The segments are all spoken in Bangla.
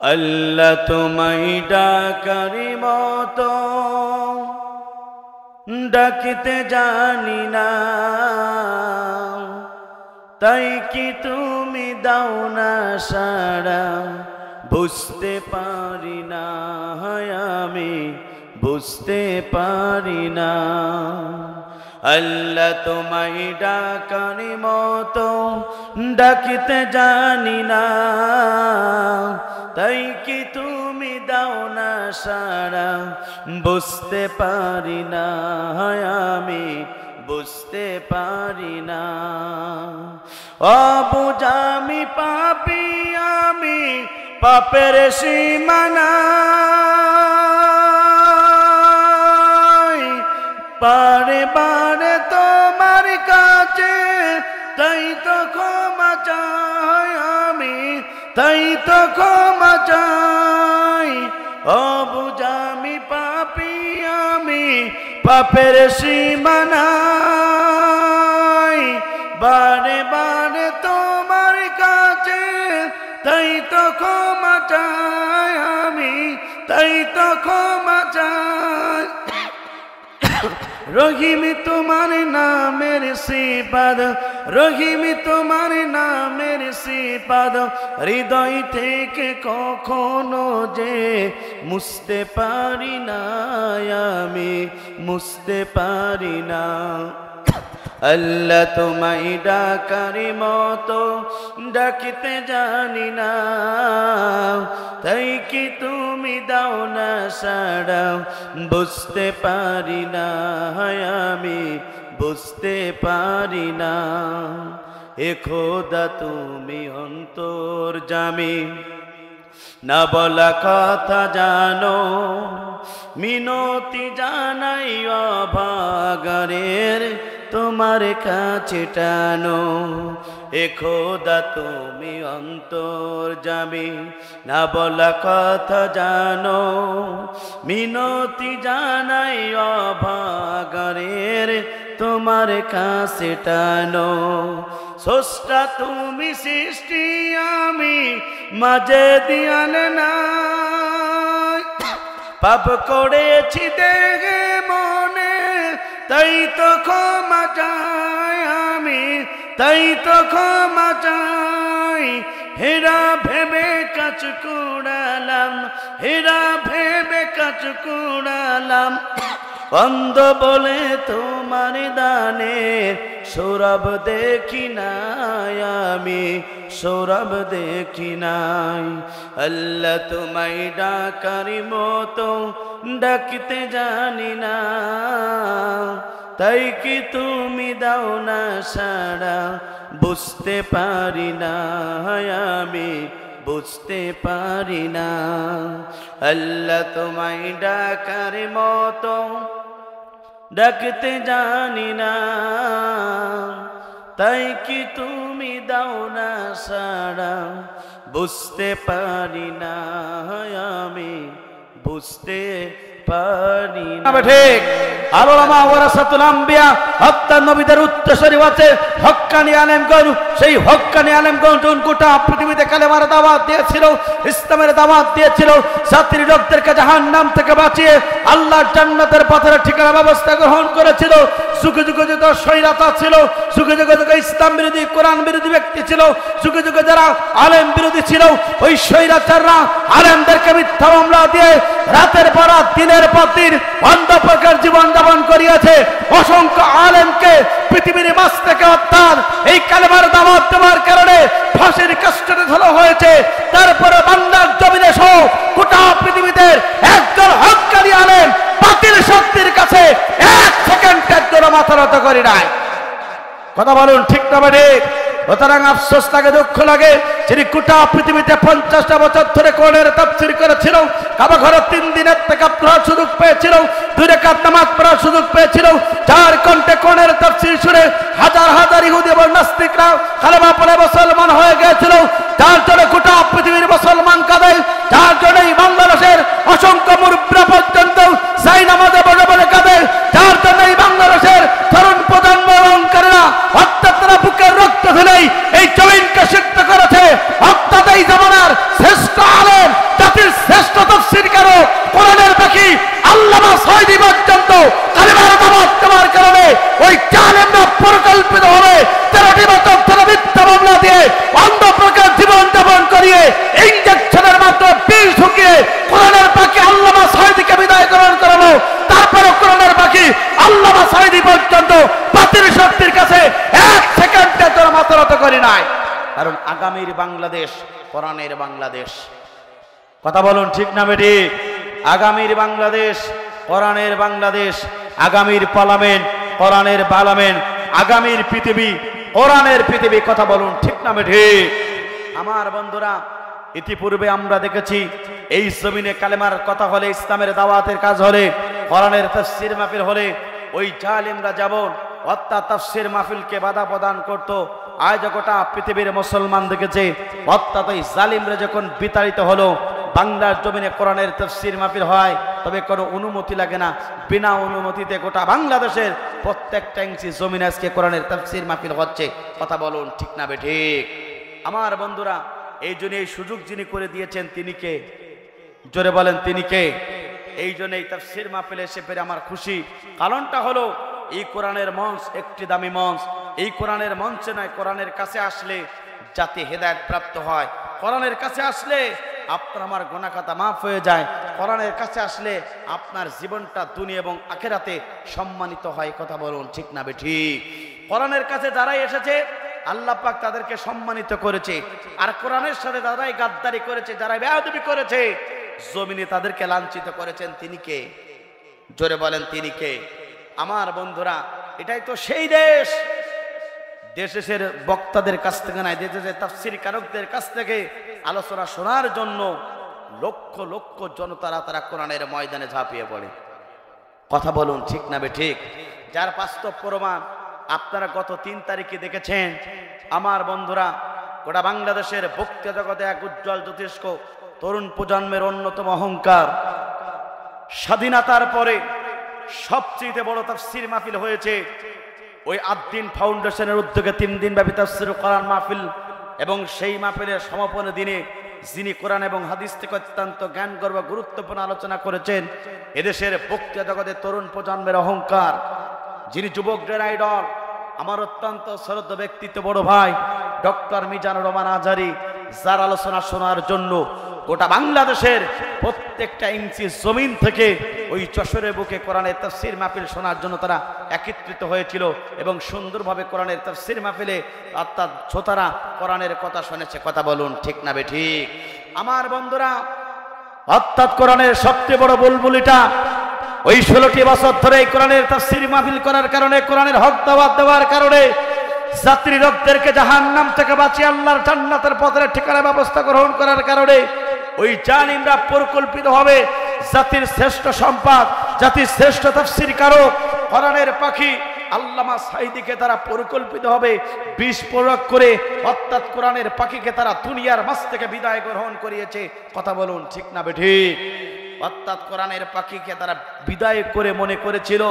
আল্লাহ তোমায় ডাকারি মতো ডাকতে জানি না, তাই কি তুমি দাও না সাড়া, বুঝতে পারি না আমি, বুঝতে পারি না। আল্লাহ তোমায় ডাকারি মতো ডাকতে জানি না, তাই কি তুমি দাও না সাড়া, বুঝতে পারি না আমি, বুঝতে পারি না। অবুঝা আমি পাপী, আমি পাপের সীমানা, বারে বারে তোমার কাছে তাই তো ক্ষমা চাই আমি, তাই তো ক্ষমা চাই। অবুঝা আমি পাপী, আমি পাপের সীমানায়, বারে বারে তোমার কাছে তাই তো ক্ষমা চাই আমি, তাই তো ক্ষমা চাই। রহিম তোমার নামের সিপাদ, রহিম তোমার নামের সিপাদ, হৃদয় থেকে কখনো যে মুছতে পারি না আমি, মুছতে পারি না। আল্লাহ তোমায় ডাকারি মতো ডাকতে জানি না, তাই কি তুমি দাও না সাড়া, বুঝতে পারি না আমি, বুঝতে পারি না। এ খোদা তুমি অন্তর্যামী, না বলা কথা জানো, মিনতি জানাই অভাগারের তোমার কাছে টানো। এ খোদা তুমি অন্তর্যামী, না বলা কথা জানো, মিনতি জানাই অভাগারের তোমার কাছে টানো। স্রষ্টা তুমি সৃষ্টি, আমি মাঝে দিয়াল না, পাপ করেছি দেখে মনে, তাই তো ক্ষমা চাই আমি, তাই তো ক্ষমা চাই। হেরা ভেবে কাজ কুড়ালাম, হেরা ভেবে কাজ কুড়ালাম, অন্ধ বলে তোমার দানে সৌরভ দেখি নাই আমি, সৌরভ দেখি নাই। আল্লাহ তোমায় ডাকারি মতো ডাকতে জানি না, তাই কি তুমি দাও না সাড়া, বুঝতে পারি না আমি, বুঝতে পারি না। আল্লাহ তোমায় ডাকারি মতো ডাকতে জানি না, তাই কি তুমি দাও না সাড়া, বুঝতে পারি না আমি, বুঝতে পারি না। ঠিক আলোলামা ওয়ারাসাতুল আম্বিয়া, হত্যা নবীদের উত্তরসূরি আছে হক্কানি আলেমগণ। সেই হক্কানি আলেমগণ গোটা পৃথিবীতে কালেমার দাওয়াত দিয়েছিল, ইসলামের দাওয়াত দিয়েছিল, জাতির লোকদেরকে জাহান্নাম থেকে বাঁচিয়ে আল্লাহর জান্নাতের পথের ঠিকানা ব্যবস্থা গ্রহণ করেছিল। যুগে যুগে যত স্বৈরাচার ছিল, যুগে যুগে যত ইসলাম বিরোধী কোরআন বিরোধী ব্যক্তি ছিল, যুগে যুগে যারা আলেম বিরোধী ছিল, ওই স্বৈরাচাররা আলেমদেরকে মিথ্যা মামলা দিয়ে রাতের পর রাত, দিনের পর দিন অন্ধ প্রকার জীবন যাপন করিয়েছে। অসংখ্য আলেমকে পৃথিবীর মাঝ থেকে অর্থাৎ এই কালেমার দাওয়াত দেওয়ার কারণে ফাঁসির কাস্টে ঝোলা হয়েছে। তারপরে বাংলার জমিনে সহ গোটা পৃথিবীতে একজন হক্কানি আলেম বাতিল শক্তির কাছে এক সেকেন্ডের জন্য মাথা নত করি নাই। কথা বলুন ঠিক না ঠিক? সুতরাং আফসোস লাগে, দুঃখ লাগে, যিনি গোটা পৃথিবীতে 50টা বছর ধরে কোরআনের তাফসীর করেছিল, কাবা ঘরে 3 দিনের ইতিকাফ করার সুযোগ পেয়েছিল, 2 রাকাত নামাজ পড়ার সুযোগ পেয়েছিল, যার কণ্ঠে কোরআনের তাফসীর শুনে হাজার হাজার ইহুদি এবং নাস্তিকরা কালেমা পড়ে মুসলমান হয়ে গিয়েছিল, যার জন্য গোটা পৃথিবীর মুসলমান কাঁদে, যার জন্য এই বাংলাদেশের অসংখ্য মুরব্বিরা পর্যন্ত যাই নামাজে বসে বসে কাঁদে, যার জন্য এই বাংলাদেশের তরুণ প্রজন্ম অলঙ্কারেরা অর্থাৎ তারা বুকের রক্ত ফেলেই এই জমিনকে সিদ্ধ করেছে। অর্থাৎ এই জামানার শ্রেষ্ঠ আলেম ইনজেকশনের মাধ্যমে বিষ ঢুকিয়ে কোরআনের পাখি আল্লামা সাঈদীকে বিদায় গ্রহণ করানো, তারপরে কোরআনের পাখি আল্লামা সাঈদী পর্যন্ত বাতিল শক্তির কাছে এক সেকেন্ডের জন্য মাথা নত করি নাই। কারণ আগামীর বাংলাদেশ কোরআনের বাংলাদেশ। কথা বলুন ঠিক না বেঠিক? আগামীর বাংলাদেশ কোরআনের বাংলাদেশ, আগামীর পার্লামেন্ট কোরআনের পার্লামেন্ট, আগামীর পৃথিবী কোরআনের পৃথিবী। কথা বলুন ঠিক না বেঠিক? আমার বন্ধুরা, ইতিপূর্বে আমরা দেখেছি এই জমিনে কালেমার কথা হলে, ইসলামের দাওয়াতের কাজ হলে, কোরআনের তাফসীর মাহফিল হলে ওই জালিমরা যেমন অর্থাৎ তাফসীর মাহফিলকে বাধা প্রদান করত, আজ গোটা পৃথিবীর মুসলমান দেখেছে অর্থাৎ ওই জালিমরা যখন বিতাড়িত হলো, বাংলার জমিনে কোরআনের তাফসীর মাহফিল হয়, তবে কোনো অনুমতি লাগে না, বিনা অনুমতিতে গোটা বাংলাদেশের প্রত্যেকটা ইঞ্চি জমিনে আজকে কোরআনের তাফসীর মাহফিল হচ্ছে। কথা বলুন ঠিক না বেঠিক? আমার বন্ধুরা, এই জন্য এই সুযোগ যিনি করে দিয়েছেন তিনি কে? জোরে বলেন তিনি কে? এই জন্য এই তাফসীর মাহফিলে এসে পেরে আমার খুশি। কারণটা হলো এই কোরআনের মঞ্চ একটি দামি মঞ্চ। এই কোরআনের মঞ্চে নয়, কোরআনের কাছে আসলে জাতি হেদায়েত প্রাপ্ত হয়। কোরআনের কাছে আসলে আপনার আমার গুনাহ খাতা মাফ হয়ে যায়। কোরআনের কাছে আসলে আপনার জীবনটা দুনিয়া এবং আখিরাতে সম্মানিত হয়। কথা বলুন ঠিক না বেঠিক? কোরআনের কাছে যারাই এসেছে আল্লাহ পাক তাদেরকে সম্মানিত করেছে, আর কোরআনের সাথে যারাই গাদ্দারি করেছে, যারা বেয়াদবি করেছে, জমিনে তাদেরকে লাঞ্ছিত করেছেন। তিনি কে? জোরে বলেন তিনি কে? আমার বন্ধুরা, এটাই তো সেই দেশ। দেশের বক্তাদের কাছ থেকে নাই, দেশের তাফসীর কারকদের কাছ থেকে আলোচনা শোনার জন্য লক্ষ লক্ষ জনতারা তারা কোরআনের ময়দানে ঝাঁপিয়ে পড়ে। কথা বলুন ঠিক না বেঠিক? যার বাস্তব প্রমাণ আপনারা গত 3 তারিখে দেখেছেন। আমার বন্ধুরা, গোটা বাংলাদেশের বক্তৃতা জগতে এক উজ্জ্বল জ্যোতিষ্ক তরুণ প্রজন্মের অন্যতম অহংকার, স্বাধীনতার পরে সবচেয়ে বড় তাফসীর মাহফিল হয়েছে ওই আদ-দ্বীন ফাউন্ডেশনের উদ্যোগে 3 দিন ব্যাপী তাফসীর কোরআন মাহফিল। এবং সেই মাহফিলের সমাপনী দিনে যিনি কোরআন এবং হাদিস থেকে অত্যন্ত জ্ঞানগর্ভ গুরুত্বপূর্ণ আলোচনা করেছেন, এদেশের বক্তৃতা জগতে তরুণ প্রজন্মের অহংকার, যিনি যুবকদের আইডল, আমার অত্যন্ত শ্রদ্ধেয় ব্যক্তিত্ব বড় ভাই ডক্টর মিজানুর রহমান আজহারী, যার আলোচনা শোনার জন্য গোটা বাংলাদেশের প্রত্যেকটা ইঞ্চি জমিন থেকে ওই যশোরের বুকে কোরআনের তাফসীর মাহফিল শোনার জন্য তারা একত্রিত হয়েছিল এবং সুন্দরভাবে কোরআনের তাফসীর মাহফিলে অর্থাৎ শ্রোতারা কোরআনের কথা শুনেছে। কথা বলুন ঠিক না বেঠিক? আমার বন্ধুরা, অর্থাৎ কোরআনের সবচেয়ে বড় বুলবুলিটা ওই 16টি বছর ধরে এই কোরআনের তাফসীর মাহফিল করার কারণে, কোরআনের হক দাওয়াত দেওয়ার কারণে যাত্রী লোকদেরকে জাহান্নাম থেকে বাঁচিয়ে আল্লাহর জান্নাতের পথের ঠিকানা ব্যবস্থা গ্রহণ করার কারণে ওই জালিমরা পরিকল্পিতভাবে জাতির শ্রেষ্ঠ সম্পদ, জাতির শ্রেষ্ঠ তাফসীর কারক কোরআনের পাখি আল্লামা সাঈদীকে তারা পরিকল্পিতভাবে বিষ প্রয়োগ করে অর্থাৎ কোরআনের পাখিকে তারা দুনিয়ার মাঝ থেকে বিদায় গ্রহণ করিয়েছে। কথা বলুন ঠিক না বেঠিক? অর্থাৎ কোরআনের পাখিকে তারা বিদায় করে মনে করেছিল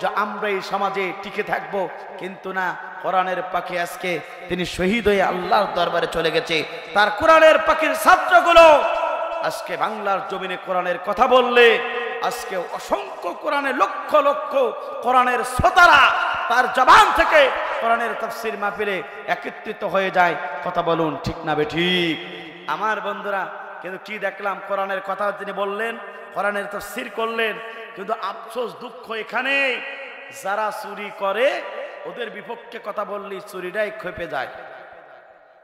যে আমরা এই সমাজে টিকে থাকব, কিন্তু না, কোরআনের পাখি আজকে তিনি শহীদ হয়ে আল্লাহর দরবারে চলে গেছে। তার কোরআনের পাখির ছাত্রগুলো আজকে বাংলার জমিনে কোরআনের কথা বললে আজকে অসংখ্য কোরআনের লক্ষ লক্ষ কোরআনের শ্রোতারা তার জবান থেকে কোরআনের তাফসীর মাহফিলে একত্রিত হয়ে যায়। কথা বলুন ঠিক না বেঠিক? আমার বন্ধুরা, কিন্তু কি দেখলাম, কোরআনের কথা তিনি বললেন, কোরআনের তাফসীর করলেন, কিন্তু আফসোস দুঃখ এখানে যারা চুরি করে ওদের বিপক্ষে কথা বললেই চুরিটাই খেপে যায়।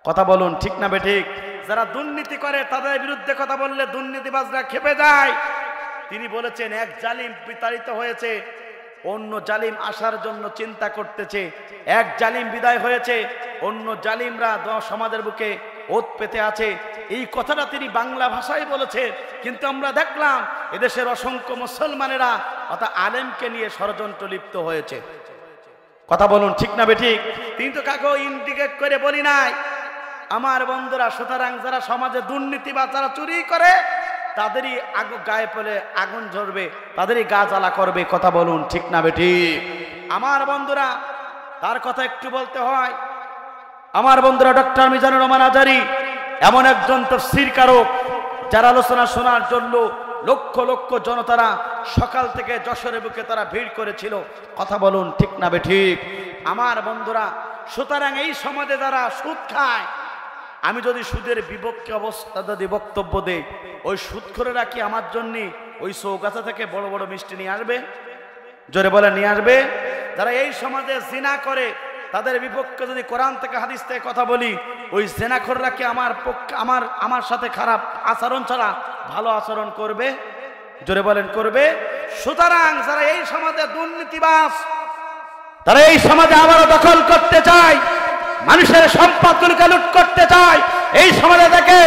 কথা বলুন ঠিক না বেঠিক? যারা দুর্নীতি করে তাদের বিরুদ্ধে কথা বললে দুর্নীতিবাজরা খেপে যায়। তিনি বলেছেন এক জালিম বিতাড়িত হয়েছে, অন্য জালিম আসার জন্য চিন্তা করতেছে, এক জালিম বিদায় হয়েছে, অন্য জালিমরা সমাজের বুকে ওত পেতে আছে। এই কথাটা তিনি বাংলা ভাষায় বলেছে, কিন্তু আমরা দেখলাম এদেশের অসংখ্য মুসলমানেরা অর্থাৎ আলেমকে নিয়ে ষড়যন্ত্র লিপ্ত হয়েছে। কথা বলুন ঠিক না বেঠিক? তিনি তো কাকেও ইন্ডিকেট করে বলি নাই। আমার বন্ধুরা, সুতরাং যারা সমাজে দুর্নীতি বা যারা চুরি করে তাদেরই গায়ে পড়ে আগুন ঝরবে, তাদেরই গা জ্বালা করবে। কথা বলুন ঠিক না বেঠিক? আমার বন্ধুরা, তার কথা একটু বলতে হয়। আমার বন্ধুরা, ডক্টর মিজানুর রহমান আজহারী এমন একজন তাফসীর কারক যার আলোচনা শোনার জন্য লক্ষ লক্ষ জনতারা সকাল থেকে যশোরের বুকে তারা ভিড় করেছিল। কথা বলুন ঠিক না বেঠিক? আমার বন্ধুরা, সুতরাং এই সমাজে যারা সুদ খায়, আমি যদি সুদের বিপক্ষে অবস্থা যদি বক্তব্য দেই, ওই সুদখোরেরা কি আমার জন্য ওই চৌগাছা থেকে বড় বড় মিষ্টি নিয়ে আসবে? জোরে বলে নিয়ে আসবে? যারা এই সমাজে জিনা করে তাদের বিপক্ষে যদি কোরআন থেকে হাদিস থেকে কথা বলি, ওই জিনাখোররা কি আমার পক্ষে আমার সাথে খারাপ আচরণ ছাড়া ভালো আচরণ করবে? জোরে বলেন করবে? সুতরাং যারা এই সমাজে দুর্নীতিবাজ, তারা এই সমাজে আবারও দখল করতে চায়, মানুষের সম্পদগুলোকে লুট করতে চায়, এই সমাজে থেকে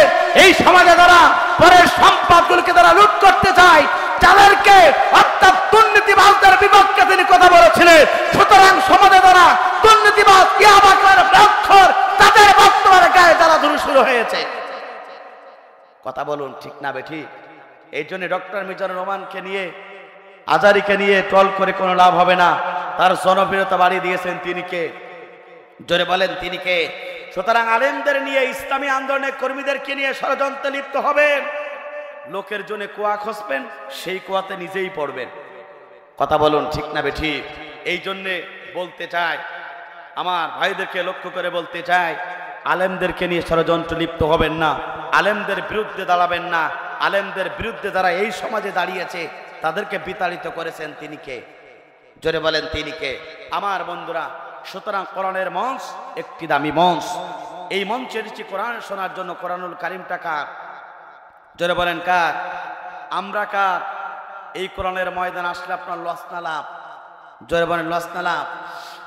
এই সমাজে যারা পরের সম্পদগুলোকে তারা লুট করতে চায়, যাদেরকে অর্থাৎ দুর্নীতিবাজদের বিপক্ষে তিনি কথা বলেছিলেন। সুতরাং সমাজে যারা দুর্নীতিবাজ ইয়াবাকার অক্ষর, তাদের বর্তমানে গায়ে যারা ধরে শুরু হয়েছে। কথা বলুন ঠিক না বেঠিক? এই জন্য ডক্টর মিজানুর রহমানকে নিয়ে, আজারিকে নিয়ে ট্রল করে কোনো লাভ হবে না। তার জনপ্রিয়তা বাড়িয়ে দিয়েছেন তিনি কে? জোরে বলেন তিনি কে? সুতরাং আলেমদের নিয়ে, ইসলামী আন্দোলনের কর্মীদেরকে নিয়ে ষড়যন্ত্রে লিপ্ত হবেন, লোকের জন্য কুয়া খসবেন, সেই কুয়াতে নিজেই পড়বেন। কথা বলুন ঠিক না বেঠিক? এই জন্যে বলতে চাই, আমার ভাইদেরকে লক্ষ্য করে বলতে চাই, আলেমদেরকে নিয়ে ষড়যন্ত্র লিপ্ত হবেন না, আলেমদের বিরুদ্ধে দাঁড়াবেন না। আলেমদের বিরুদ্ধে যারা এই সমাজে দাঁড়িয়েছে তাদেরকে বিতাড়িত করেছেন তিনি কে? জোরে বলেন তিনি কে? আমার বন্ধুরা, সুতরাং কোরআনের মঞ্চ একটি দামি মঞ্চ। এই মঞ্চে এসেছি কোরআন শোনার জন্য। কোরআনুল কারিমটা কার? জোরে বলেন কার? আমরা কার? এই কোরআনের ময়দান আসলে আপনার লস না লাভ? জোরে বলেন লস না লাভ?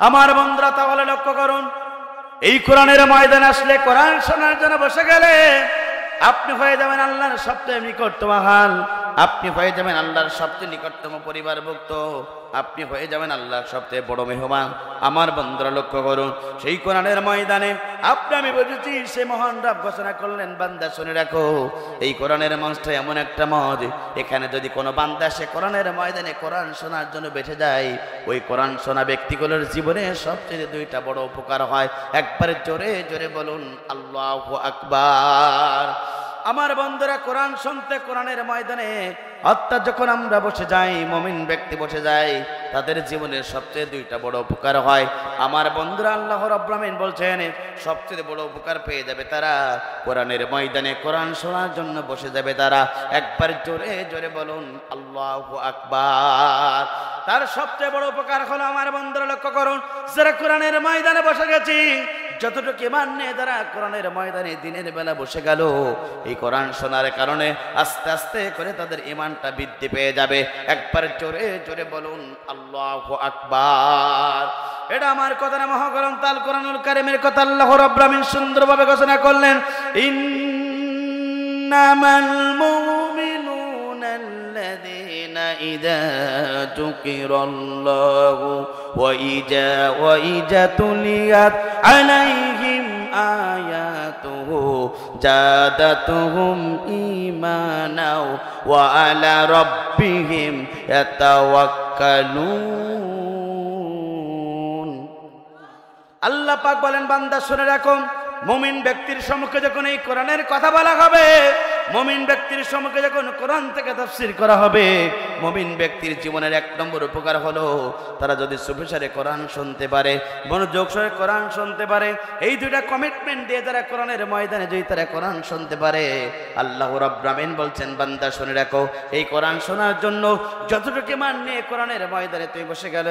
আমার বন্ধুরা তাহলে লক্ষ্য করুন, এই কোরআনের ময়দান আসলে, কোরআন শোনার জন্য বসে গেলে আপনি হয়ে যাবেন আল্লাহর সবচেয়ে নিকটতম হাল, আপনি হয়ে যাবেন আল্লাহর সবচেয়ে নিকটতম পরিবারভুক্ত, আপনি হয়ে যাবেন আল্লাহর সবচেয়ে বড় মেহমান। আমার বন্ধুরা লক্ষ্য করুন, সেই কোরআনের ময়দানে আপনি আমি বলেছি, সে মহান রব ঘোষণা করলেন, বান্দা শুনে রাখো, এই কোরআনের মঞ্চটা এমন একটা মঞ্চ, এখানে যদি কোনো বান্দা সে কোরআনের ময়দানে কোরআন শোনার জন্য বেঁচে যায়, ওই কোরআন শোনা ব্যক্তিগুলোর জীবনে সবচেয়ে দুইটা বড় উপকার হয়। একবারে জোরে জোরে বলুন আল্লাহু আকবার। আমার বন্ধুরা, কোরআন শুনতে কোরআনের ময়দানে অর্থাৎ যখন আমরা বসে যাই, মুমিন ব্যক্তি বসে যায়, তাদের জীবনের সবচেয়ে দুইটা বড় উপকার হয়। আমার বন্ধুরা, আল্লাহ রাব্বুল আমিন বলছেন, সবচেয়ে বড় উপকার পেয়ে যাবে তারা কোরআনের ময়দানে কোরআন শোনার জন্য বসে যাবে তারা। একবার জোরে জোরে বলুন আল্লাহু আকবার। তার সবচেয়ে বড় উপকার হলো, আমার বন্ধুরা লক্ষ্য করুন, যারা কোরআনের ময়দানে বসে গেছি, যতটুকু ঈমান নিয়ে যারা কোরআনের ময়দানে দিনের বেলা বসে গেল, এই কোরআন শোনার কারণে আস্তে আস্তে করে তাদের ঈমানটা বৃদ্ধি পেয়ে যাবে। একবার জোরে জোরে বলুন আল্লাহু আকবার। এটা আমার কথা না, মহাগ্রন্থ আল কোরআনুল কারীমের কথা। আল্লাহ রাব্বুল আমিন সুন্দরভাবে ঘোষণা করলেন, ইন্নামাল মুমিনুনা আল্লাযীনা ইযা যুকিরাল্লাহু ওয়া ইযা তুলিয়াত আলাইহিম আয়াতুহু জাদাতুহুম ঈমানাও ওয়া আলা রাব্বিহিম ইয়াতাওয়াক্কালুন। আল্লাহ পাক বলেন, বান্দা শুনে রাখো, মুমিন ব্যক্তির সম্মুখে যখন এই কোরআনের কথা বলা হবে, মুমিন ব্যক্তির সম্মুখে যখন কোরআন থেকে তাফসীর করা হবে, মুমিন ব্যক্তির জীবনের এক নম্বর উপকার হলো, তারা যদি সুবিচারে কোরআন শুনতে পারে, মনোযোগ সহকারে কোরআন শুনতে পারে, এই দুইটা কমিটমেন্ট দিয়ে যারা কোরআনের ময়দানে যদি তারা কোরআন শুনতে পারে, আল্লাহ রাব্বুল আমিন বলছেন, বান্দা শুনে রাখো, এই কোরআন শোনার জন্য যতটুকু ঈমান নিয়ে কোরআনের ময়দানে তুই বসে গেল,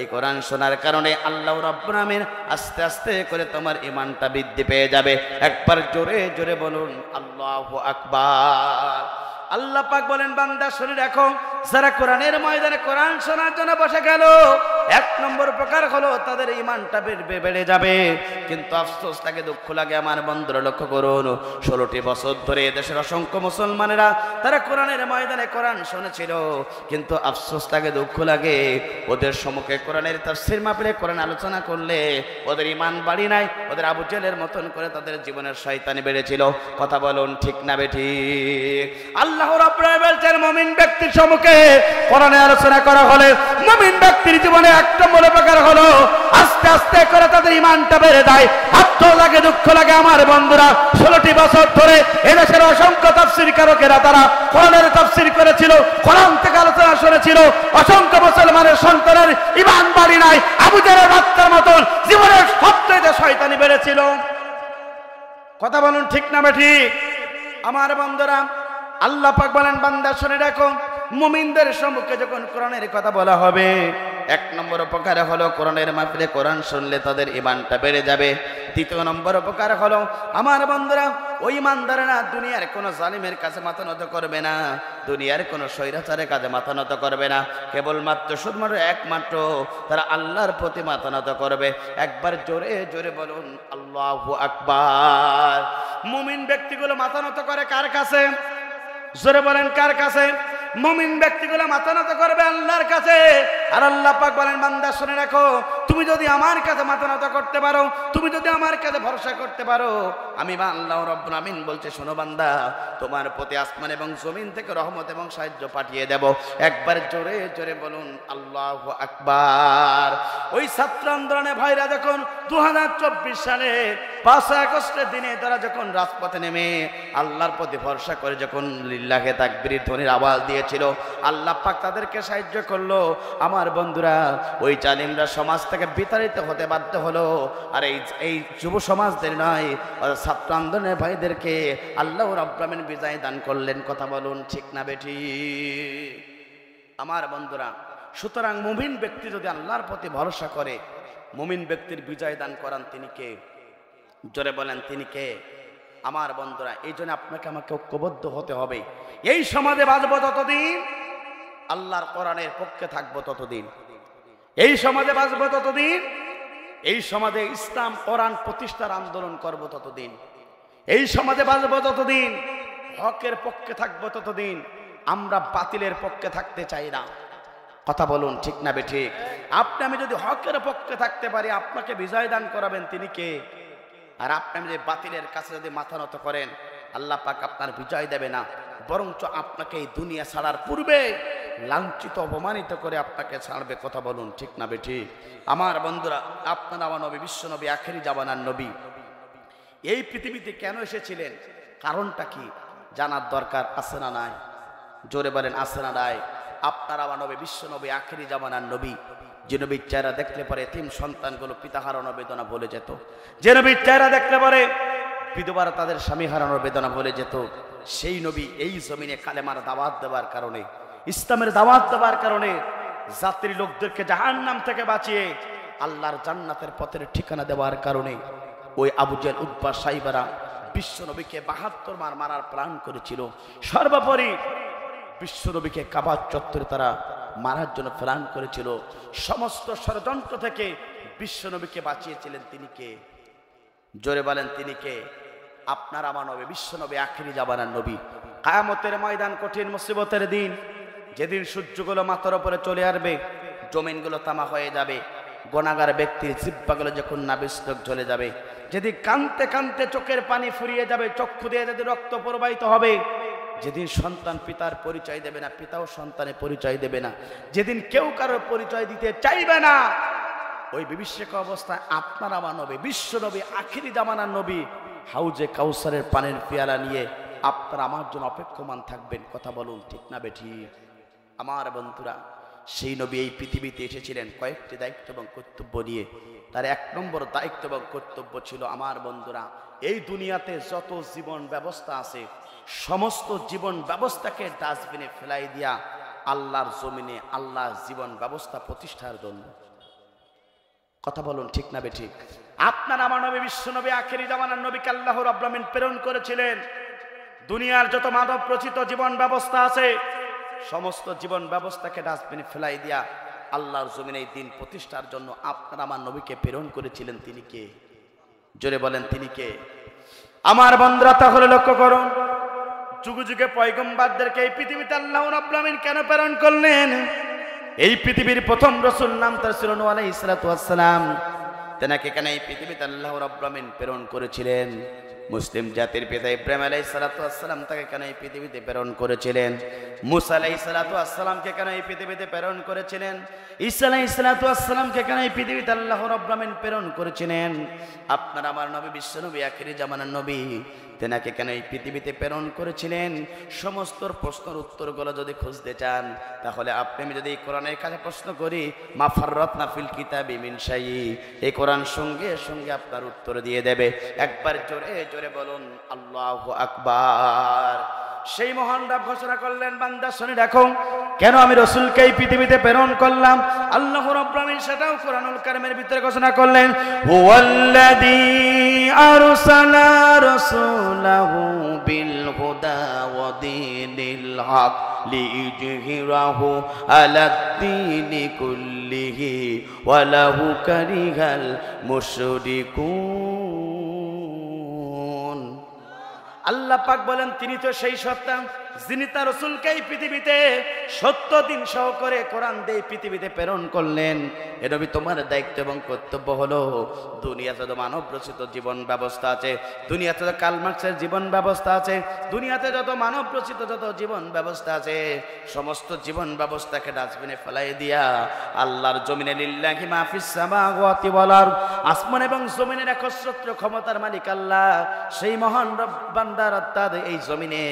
এই কোরআন শোনার কারণে আল্লাহ রাব্বুল আমিন আস্তে আস্তে করে তোমার ঈমানটা বৃদ্ধি পেয়ে যাবে। একবার জোরে জোরে বলুন আল্লাহু আকবার। আল্লাহ পাক বলেন, বান্দা শুনে রাখো, যারা কোরআনের ময়দানে কোরআন শোনার জন্য বসে গেল, এক নম্বর উপকার হলো তাদের ঈমানটা বেড়ে যাবে। কিন্তু আফসোস লাগে, দুঃখ লাগে, আমার বন্ধুরা লক্ষ্য করুন, 16টি বছর ধরে দেশের অসংখ্য মুসলমানেরা তারা কোরআনের ময়দানে কোরআন শুনেছিল, কিন্তু আফসোস লাগে, দুঃখ লাগে, ওদের সম্মুখে কোরআনের তাফসীর মাহফিলে কোরআন আলোচনা করলে ওদের ঈমান বাড়ি নাই, ওদের আবু জেলের মতন করে তাদের জীবনের শয়তানি বেড়েছিল। কথা বলুন ঠিক না বেঠিক? আল্লাহ রাব্বুল আমিন বলছেন, মুমিন ব্যক্তির সম্মুখে কোরআনে আলোচনা করা হলে মুমিন ব্যক্তির জীবনে এক নম্বর উপকার হলো, আস্তে আস্তে করে তাদের ঈমানটা বেড়ে যায়। আফসোস লাগে, দুঃখ লাগে, আমার বন্ধুরা, 16টি বছর ধরে এদেশের অসংখ্য তাফসীরকারকেরা তারা কোরআনের তাফসীর করেছিল, কোরআন থেকে আলোচনা শুনেছিল, অসংখ্য মুসলমানের সন্তানের ঈমান বাড়ি নাই, আবু জেলের বাচ্চার মতন জীবনের সবচেয়ে শয়তানি বেড়েছিল। কথা বলুন ঠিক না ঠিক? আমার বন্ধুরা, আল্লাহ পাক বলেন, বান্দা শুনে রাখো, মুমিনদের সম্মুখে যখন কোরআনের কথা বলা হবে, এক নম্বর উপকার হলো কোরআনের মাহফিলে কোরআন শুনলে তাদের ঈমানটা বেড়ে যাবে। দ্বিতীয় নম্বর উপকার হলো, আমার বন্ধুরা, ওই ঈমানদারেরা দুনিয়ার কোনো জালিমের কাছে মাথা নত করবে না, দুনিয়ার কোনো স্বৈরাচারের কাছে মাথা নত করবে না। কেবলমাত্র শুধুমাত্র একমাত্র তারা আল্লাহর প্রতি মাথা নত করবে। একবার জোরে জোরে বলুন আল্লাহু আকবার। মুমিন ব্যক্তিগুলো মাথা নত করে কার কাছে? জোরে বলেন কার কাছে? মুমিন ব্যক্তিগুলো মাথা নত করবে আল্লাহর কাছে। আর আল্লাহ পাক বলেন, বান্দা শুনে রাখো, তুমি যদি আমার কাছে মাথা নত করতে পারো, তুমি যদি আমার কাছে ভরসা করতে পারো, আমি বা আল্লাহ রাব্বুল আমিন বলছে, শোনো বান্দা, তোমার প্রতি আসমান এবং জমিন থেকে রহমত এবং সাহায্য পাঠিয়ে দেব। একবার জোরে জোরে বলুন আল্লাহু আকবার। ওই ছাত্র আন্দোলনে ভাইরা যখন 2024 সালে 5 আগস্টের দিনে তারা যখন রাজপথে নেমে আল্লাহর প্রতি ভরসা করে যখন লিল্লাহে তাকবীরের ধ্বনির আওয়াজ দিয়েছিল, আল্লাহ পাক তাদেরকে সাহায্য করলো। আমার বন্ধুরা, ওই জালিমরা সমাজ থেকে বিতাড়িত হতে বাধ্য হলো। আর এই যুব সমাজদের নয়, ছাত্র আন্দোলনের ভাইদেরকে আল্লাহ রাব্বুল আমিন বিজয় দান করলেন। কথা বলুন ঠিক না বেঠিক? আমার বন্ধুরা, সুতরাং মুমিন ব্যক্তি যদি আল্লাহর প্রতি ভরসা করে, মুমিন ব্যক্তির বিজয় দান করান তিনি কে? জোরে বলেন তিনি কে? আমার বন্ধুরা, এই জন্য আপনাকে আমাকে ঐক্যবদ্ধ হতে হবে। এই সমাজে বাঁচবো ততদিন, আল্লাহর কোরআনের পক্ষে থাকবো ততদিন। এই সমাজে বাঁচবো ততদিন, এই সমাজে ইসলাম কোরআন প্রতিষ্ঠার আন্দোলন করব ততদিন। এই সমাজে বাঁচবো ততদিন, হকের পক্ষে থাকবো ততদিন। আমরা বাতিলের পক্ষে থাকতে চাই না। কথা বলুন ঠিক না বেঠিক? আপনি আমি যদি হকের পক্ষে থাকতে পারি, আপনাকে বিজয় দান করাবেন তিনি কে? আর আপনি আমি যদি বাতিলের কাছে যদি মাথা নত করেন, আল্লাহ পাক আপনার বিজয় দেবে না, বরঞ্চ আপনাকে এই দুনিয়া ছাড়ার পূর্বে লাঞ্ছিত অপমানিত করে আপনাকে ছাড়বে। কথা বলুন ঠিক না বেঠিক? আমার বন্ধুরা, আপনার আমার নবী, বিশ্ব নবী, আখেরি জামানার নবী এই পৃথিবীতে কেন এসেছিলেন, কারণটা কি জানার দরকার আছে না নাই? জোরে বলেন আছে না নাই? আপনার আমার নবী, বিশ্ব নবী, আখেরি জামানার নবী, যে নবীর চেহারা দেখলে পরে এতিম সন্তানগুলো পিতা হারানোর বেদনা ভুলে যেত, যে নবীর চেহারা দেখলে পরে বিধবারা তাদের স্বামী হারানোর বেদনা ভুলে যেত, সেই নবী এই জমিনে কালেমার দাওয়াত দেওয়ার কারণে, ইসলামের দাওয়াত দেওয়ার কারণে জাতির লোকদেরকে জাহান্নাম থেকে বাঁচিয়ে আল্লাহর জান্নাতের পথের ঠিকানা দেওয়ার কারণে ওই আবু জেহেল, উতবা, সাইবারা বিশ্ব নবীকে 72 বার মারার প্ল্যান করেছিল। সর্বোপরি বিশ্ব নবীকে কাবা চত্বরে তারা মারার জন্য প্ল্যান করেছিল। সমস্ত ষড়যন্ত্র থেকে বিশ্ব নবীকে বাঁচিয়েছিলেন তিনি কে? জোরে বলেন তিনি কে? আপনার আমার নবী, বিশ্ব নবী, আখেরি জামানার নবী। কিয়ামতের ময়দান কঠিন মুসিবতের দিন, যেদিন সূর্যগুলো মাথার উপরে চলে আসবে, জমিনগুলো তামা হয়ে যাবে, গুনাহগার ব্যক্তির জিহ্বাগুলো যখন নাবিস্তক জ্বলে যাবে, যেদিন কাঁদতে কাঁদতে চোখের পানি ফুরিয়ে যাবে, চক্ষু দিয়ে যেদিন রক্ত প্রবাহিত হবে, যেদিন সন্তান পিতার পরিচয় দেবে না, পিতাও সন্তানের পরিচয় দেবে না, যেদিন কেউ কারোর পরিচয় দিতে চাইবে না, ওই বিভীষিকা অবস্থায় আপনার আমার নবী, বিশ্ব নবী, আখেরি জামানার নবী হাউজে কাউসারের পানির পেয়ালা নিয়ে আপনার আমার জন্য অপেক্ষমান থাকবেন। কথা বলুন ঠিক না বেঠি? আমার বন্ধুরা, সেই নবী এই পৃথিবীতে এসেছিলেন কয়েকটি দায়িত্ব এবং কর্তব্য নিয়ে। তার 1 নম্বর দায়িত্ব এবং কর্তব্য ছিল, আমার বন্ধুরা, এই দুনিয়াতে যত জীবন ব্যবস্থা আছে, সমস্ত জীবন ব্যবস্থাকে ডাস্টবিনে ফেলাই দিয়া আল্লাহর জমিনে আল্লাহর জীবন ব্যবস্থা প্রতিষ্ঠার জন্য। কথা বলুন ঠিক না বেঠিক? আপনার আমার নবী, বিশ্ব নবী, আখেরি জামানার নবীকে আল্লাহ রাব্বুল আমিন প্রেরণ করেছিলেন দুনিয়ার যত মানব রচিত জীবন ব্যবস্থা আছে, সমস্ত জীবন ব্যবস্থাকে ডাস্টবিনে ফেলাই দিয়া আল্লাহর জমিনে এই দিন প্রতিষ্ঠার জন্য আপনার আমার নবীকে প্রেরণ করেছিলেন তিনি কে? জোরে বলেন তিনি কে? আমার বন্ধুরা, তাহলে লক্ষ্য করুন, যুগে যুগে পয়গম্বরদেরকে এই পৃথিবীতে আল্লাহ রাব্বুল আমিন কেন প্রেরণ করলেন? এই পৃথিবীর প্রথম রাসূল নাম তার ছিল নূহ আলাইহিস সালাতু ওয়াস সালাম। তেনাকে কেন এই পৃথিবীতে আল্লাহ রাব্বুল আমিন প্রেরণ করেছিলেন? মুসলিম জাতির পিতা ইব্রাহিম আলাইহিস সালাতু ওয়াস সালাম তাকে কেন এই পৃথিবীতে প্রেরণ করেছিলেন? মুসা আলাইহিস সালাতু ওয়াস সালামকে কেন এই পৃথিবীতে প্রেরণ করেছিলেন? ঈসা আলাইহিস সালাতু ওয়াস সালামকে কেন এই পৃথিবীতে আল্লাহ রাব্বুল আমিন প্রেরণ করেছিলেন? আপনার আমার নবী, বিশ্ব নবী, আখেরি জামানার নবী, তেনাকে কেন এই পৃথিবীতে প্রেরণ করেছিলেন? সমস্ত প্রশ্নের উত্তরগুলো যদি খুঁজতে চান, তাহলে আপনি আমি যদি কোরআনের কাছে প্রশ্ন করি, মা ফাররাতনা ফিল কিতাবি মিন শাইই, এই কোরআন সঙ্গে সঙ্গে আপনার উত্তর দিয়ে দেবে। একবার জোরে জোরে জোরে বলুন আল্লাহু আকবার। সেই মহান রব ঘোষণা করলেন, বান্দা শুনে রাখো, কেন আমি রাসূলকে এই পৃথিবীতে প্রেরণ করলাম। আল্লাহ রাব্বুল আলামিন সেটাও কোরআনুল কারীমের ভিতরে ঘোষণা করলেন, হুয়াল্লাযী আরসালা রাসূলাহু বিল হুদা ওয়া দীনিল হক লিইয়ুযহিরাহু আলাদ-দীনি কুল্লিহি ওয়া লাহু কারিহাল মুশরিকুন। আল্লাহ পাক বলেন, তিনি তো সেই সত্তা যিনি তার রাসূলকে এই পৃথিবীতে সত্য দিন সহকারে কোরআন দিয়ে পৃথিবীতে প্রেরণ করলেন। এ নবী, তোমার দায়িত্ব এবং কর্তব্য হলো দুনিয়াতে যত মানব রচিত জীবন ব্যবস্থা আছে, দুনিয়াতে যত কার্ল মার্কসের জীবন ব্যবস্থা আছে, দুনিয়াতে যত মানব রচিত যত জীবন ব্যবস্থা আছে, সমস্ত জীবন ব্যবস্থাকে ডাস্টবিনে ফেলাই দিয়া আল্লাহর জমিনে লিল্লাহি মা ফিস সামাওয়াতি ওয়াল আরদ, আসমান এবং জমিনের একচ্ছত্র ক্ষমতার মালিক আল্লাহ, সেই মহান রব বান্দার অর্থাৎ এই জমিনে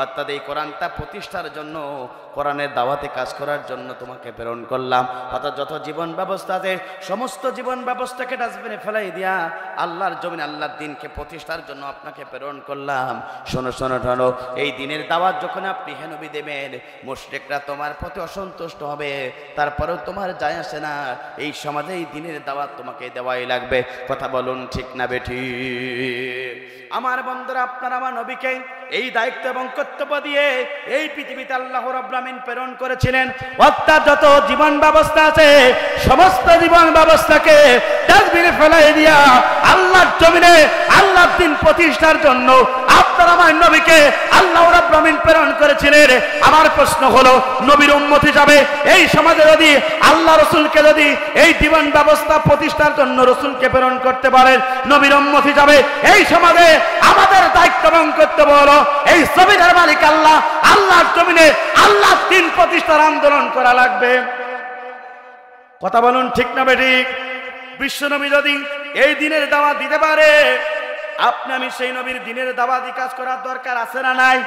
অর্থাৎ এই কোরআনটা প্রতিষ্ঠার জন্য, কোরআনের দাওয়াতে কাজ করার জন্য তোমাকে প্রেরণ করলাম। অর্থাৎ যত জীবন ব্যবস্থা আছে সমস্ত জীবন ব্যবস্থাকে ডাস্টবিনে ফেলাই দিয়া আল্লাহর জমিন আল্লাহর দিনকে প্রতিষ্ঠার জন্য আপনাকে প্রেরণ করলাম। শোনো শোনো শোনো, এই দিনের দাওয়াত যখন আপনি হে নবী দেবেন, মুশরিকরা তোমার প্রতি অসন্তুষ্ট হবে, তারপরেও তোমার যায় আসে না, এই সমাজে এই দিনের দাওয়াত তোমাকে দেওয়াই লাগবে। কথা বলুন ঠিক না বেঠিক? আমার বন্ধুরা, আপনারা আমার নবীকে এই দায়িত্ব এবং কর্তব্য দিয়ে এই পৃথিবীতে আল্লাহ রাব্বুল আলামিন প্রেরণ করেছিলেন। অর্থাৎ যত জীবন ব্যবস্থা আছে সমস্ত জীবন ব্যবস্থাকে ডাস্টবিনে ফেলাই দিয়া আল্লাহর জমিনে আল্লাহর দিন প্রতিষ্ঠার জন্য আপনারা আমার নবীকে আল্লাহ রাব্বুল আলামিন প্রেরণ করেছিলেন। আমার প্রশ্ন হলো, নবীর উম্মতি যাবে এই সমাজে যদি আল্লাহ রাসূলকে যদি এই জীবন ব্যবস্থা প্রতিষ্ঠার জন্য রাসূলকে প্রেরণ করতে পারেন, নবীর উম্মতি যাবে এই সমাজে, আমাদের দায়িত্ব এবং কর্তব্য হলো এই জমিনের মালিক আল্লাহ, আল্লাহর জমিনে আল্লাহর দিন প্রতিষ্ঠার আন্দোলন করা লাগবে। কথা বলুন ঠিক না বেঠিক? বিশ্বনবী যদি এই দিনের দাওয়াত দিতে পারে, আপনি আমি সেই নবীর দিনের দাওয়াতি কাজ করার দরকার আছে না নাই?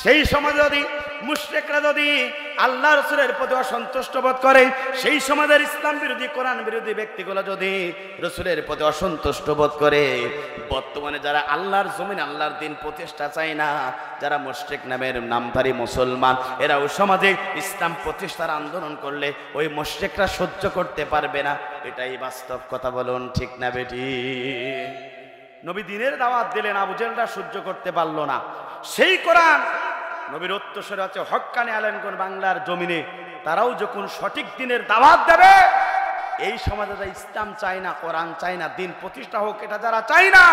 সেই সময় যদি মুশরিকরা যদি আল্লাহ রাসূলের প্রতি অসন্তুষ্ট বোধ করে, সেই সমাজের ইসলাম বিরোধী কোরআন বিরোধী ব্যক্তিগুলো যদি রাসূলের প্রতি অসন্তুষ্ট বোধ করে, বর্তমানে যারা আল্লাহর জমিন আল্লাহর দিন প্রতিষ্ঠা চায় না, যারা মুশরিক নামের নামধারী মুসলমান, এরা ওই সমাজে ইসলাম প্রতিষ্ঠার আন্দোলন করলে ওই মুশরিকরা সহ্য করতে পারবে না। এটাই বাস্তব। কথা বলুন ঠিক না বেঠিক? নবী দিনের দাওয়াত দিলেন, আবু জেহেলরা সহ্য করতে পারলো না। সেই কোরআন নবীর উত্তরসূরি আছে হক্কানি আলেমগণ বাংলার জমিনে, তারাও যখন সঠিক দিনের দাওয়াত দেবে, এই সমাজে যারা ইসলাম চায় না, কোরআন চায় না, দিন প্রতিষ্ঠা হোক এটা যারা চায় না,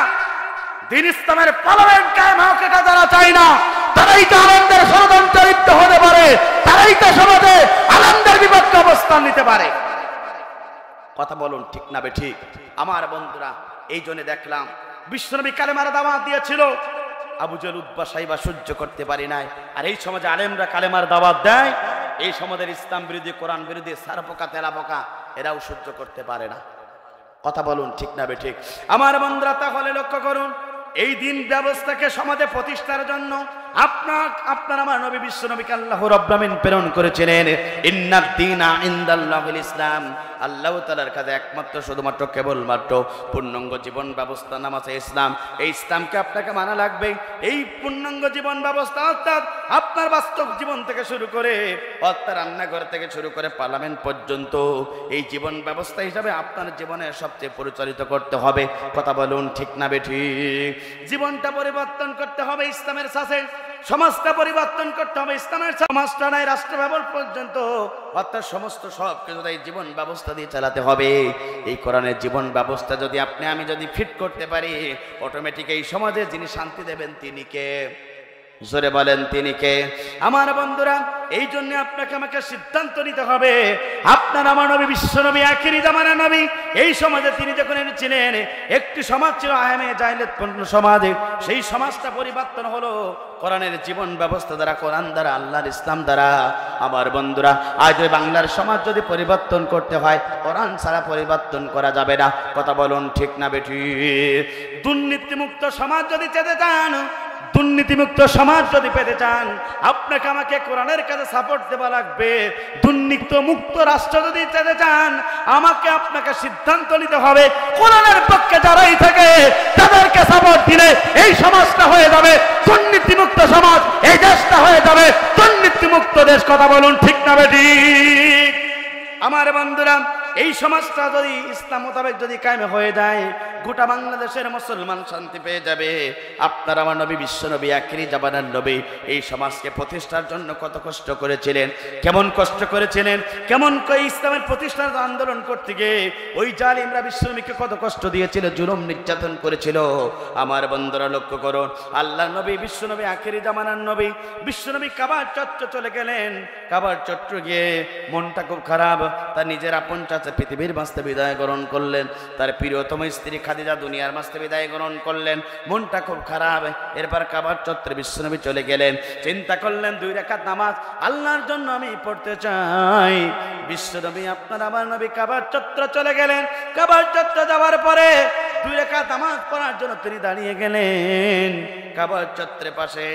দিন ইসলামের পার্লামেন্ট কায়েম হোক এটা যারা চায় না, তারাই তো আলেমদের ষড়যন্ত্রে লিপ্ত হতে পারে, তারাই তো সমাজে আলেমদের বিপক্ষে অবস্থান নিতে পারে। কথা বলুন ঠিক না বেঠিক? আমার বন্ধুরা, এই জন্য দেখলাম বিশ্বনবী কালেমার দাওয়াত দিয়েছিল, আবু জেহেল উতবা সাইবা সহ্য করতে পারি নাই। আর এই সমাজে আলেমরা কালেমার দাওয়াত দেয়, এই সমাজের ইসলাম বিরোধী কোরআন বিরোধী সারপোকা তেলাপোকা এরাও সহ্য করতে পারে না। কথা বলুন ঠিক না বেঠিক? আমার বন্ধুরা, তাহলে লক্ষ্য করুন, এই দিন ব্যবস্থাকে সমাজে প্রতিষ্ঠার জন্য আপনার আমার নবী বিশ্বনবীকে আল্লাহ রাব্বুল আলামিন প্রেরণ করেছিলেন। ইন্নাদ দীনা ইনদাল্লাহিল ইসলাম, আল্লাহ তাআলার কাছে একমাত্র শুধুমাত্র কেবলমাত্র পূর্ণাঙ্গ জীবন ব্যবস্থা নাম আছে ইসলাম। এই ইসলামকে আপনাকে মানা লাগবে। এই পূর্ণাঙ্গ জীবন ব্যবস্থা অর্থাৎ আপনার বাস্তব জীবন থেকে শুরু করে অর্থাৎ রান্নাঘর থেকে শুরু করে পার্লামেন্ট পর্যন্ত এই জীবন ব্যবস্থা হিসাবে আপনার জীবনের সবচেয়ে পরিচালিত করতে হবে। কথা বলুন ঠিক না বেঠিক? জীবনটা পরিবর্তন করতে হবে ইসলামের সাথে, সমাজটা পরিবর্তন করতে হবে ইসলামের সমাজটা নাই রাষ্ট্র ব্যবহার পর্যন্ত, অর্থাৎ সমস্ত সব কিছু এই জীবন ব্যবস্থা দিয়ে চালাতে হবে। এই কোরআনের জীবন ব্যবস্থা যদি আপনি আমি যদি ফিট করতে পারি, অটোমেটিক এই সমাজে যিনি শান্তি দেবেন তিনি কে? জোরে বলেন তিনি কে? আমার বন্ধুরা, এই জন্য আপনাকে আমাকে সিদ্ধান্ত নিতে হবে। আপনার আমার নবী বিশ্বনবী আখিরি জামানার নবী, এই সমাজে তিনি যখন এনেছিলেন, একটি সমাজ ছিল আহমে জাহিলিয়াতপূর্ণ সমাজে, সেই সমাজটা পরিবর্তন হলো কোরআনের জীবন ব্যবস্থা দ্বারা, কোরআন দ্বারা, আল্লাহর ইসলাম দ্বারা। আমার বন্ধুরা, আজ ওই বাংলার সমাজ যদি পরিবর্তন করতে হয়, কোরআন ছাড়া পরিবর্তন করা যাবে না। কথা বলুন ঠিক না বেঠিক? দুর্নীতিমুক্ত সমাজ যদি চেতে চান, দুর্নীতিমুক্ত সমাজ যদি পেতে চান, আপনাকে আমাকে কোরআনের কাছে সাপোর্ট দেওয়া লাগবে। দুর্নীতি মুক্ত রাষ্ট্র যদি পেতে চান, আমাকে আপনাকে সিদ্ধান্ত নিতে হবে কোরআনের পক্ষে যারাই থাকে তাদেরকে সাপোর্ট দিলে এই সমাজটা হয়ে যাবে দুর্নীতিমুক্ত সমাজ, এই দেশটা হয়ে যাবে দুর্নীতিমুক্ত দেশ। কথা বলুন ঠিক না বেঠিক? আমার বন্ধুরা, এই সমাজটা যদি ইসলাম মোতাবেক যদি কায়েম হয়ে যায়, গোটা বাংলাদেশের মুসলমান শান্তি পেয়ে যাবে। আপনার আমার নবী, বিশ্ব নবী, আখিরি জামানার নবী এই সমাজকে প্রতিষ্ঠার জন্য কত কষ্ট করেছিলেন, কেমন কষ্ট করেছিলেন, কেমন করে ইসলামের প্রতিষ্ঠার আন্দোলন করতে গিয়ে ওই জালিমরা বিশ্বনবীকে কত কষ্ট দিয়েছিল, জুলুম নির্যাতন করেছিল। আমার বন্ধুরা লক্ষ্য করুন, আল্লাহ নবী, বিশ্বনবী, আখিরি জামানার নবী, বিশ্বনবী কাবার চত্বর চলে গেলেন। কাবার চত্বর গিয়ে মনটা খুব খারাপ, তার নিজের আপন চাচা পৃথিবীর মাঝে বিদায় গ্রহণ করলেন, তার প্রিয়তম স্ত্রী খাদিজা দুনিয়ার মাঝে বিদায় গ্রহণ করলেন, মনটা খুব খারাপ। এরপর কাবার চত্বরে বিশ্বনবী চলে গেলেন, চিন্তা করলেন 2 রাকাত নামাজ আল্লাহর জন্য আমি পড়তে চাই। বিশ্বনবী, আপনার আমার নবী কাবার চত্বরে চলে গেলেন। কাবার চত্বরে যাওয়ার পরে 2 রাকাত নামাজ পড়ার জন্য তিনি দাঁড়িয়ে গেলেন। কাবার চত্বরের পাশে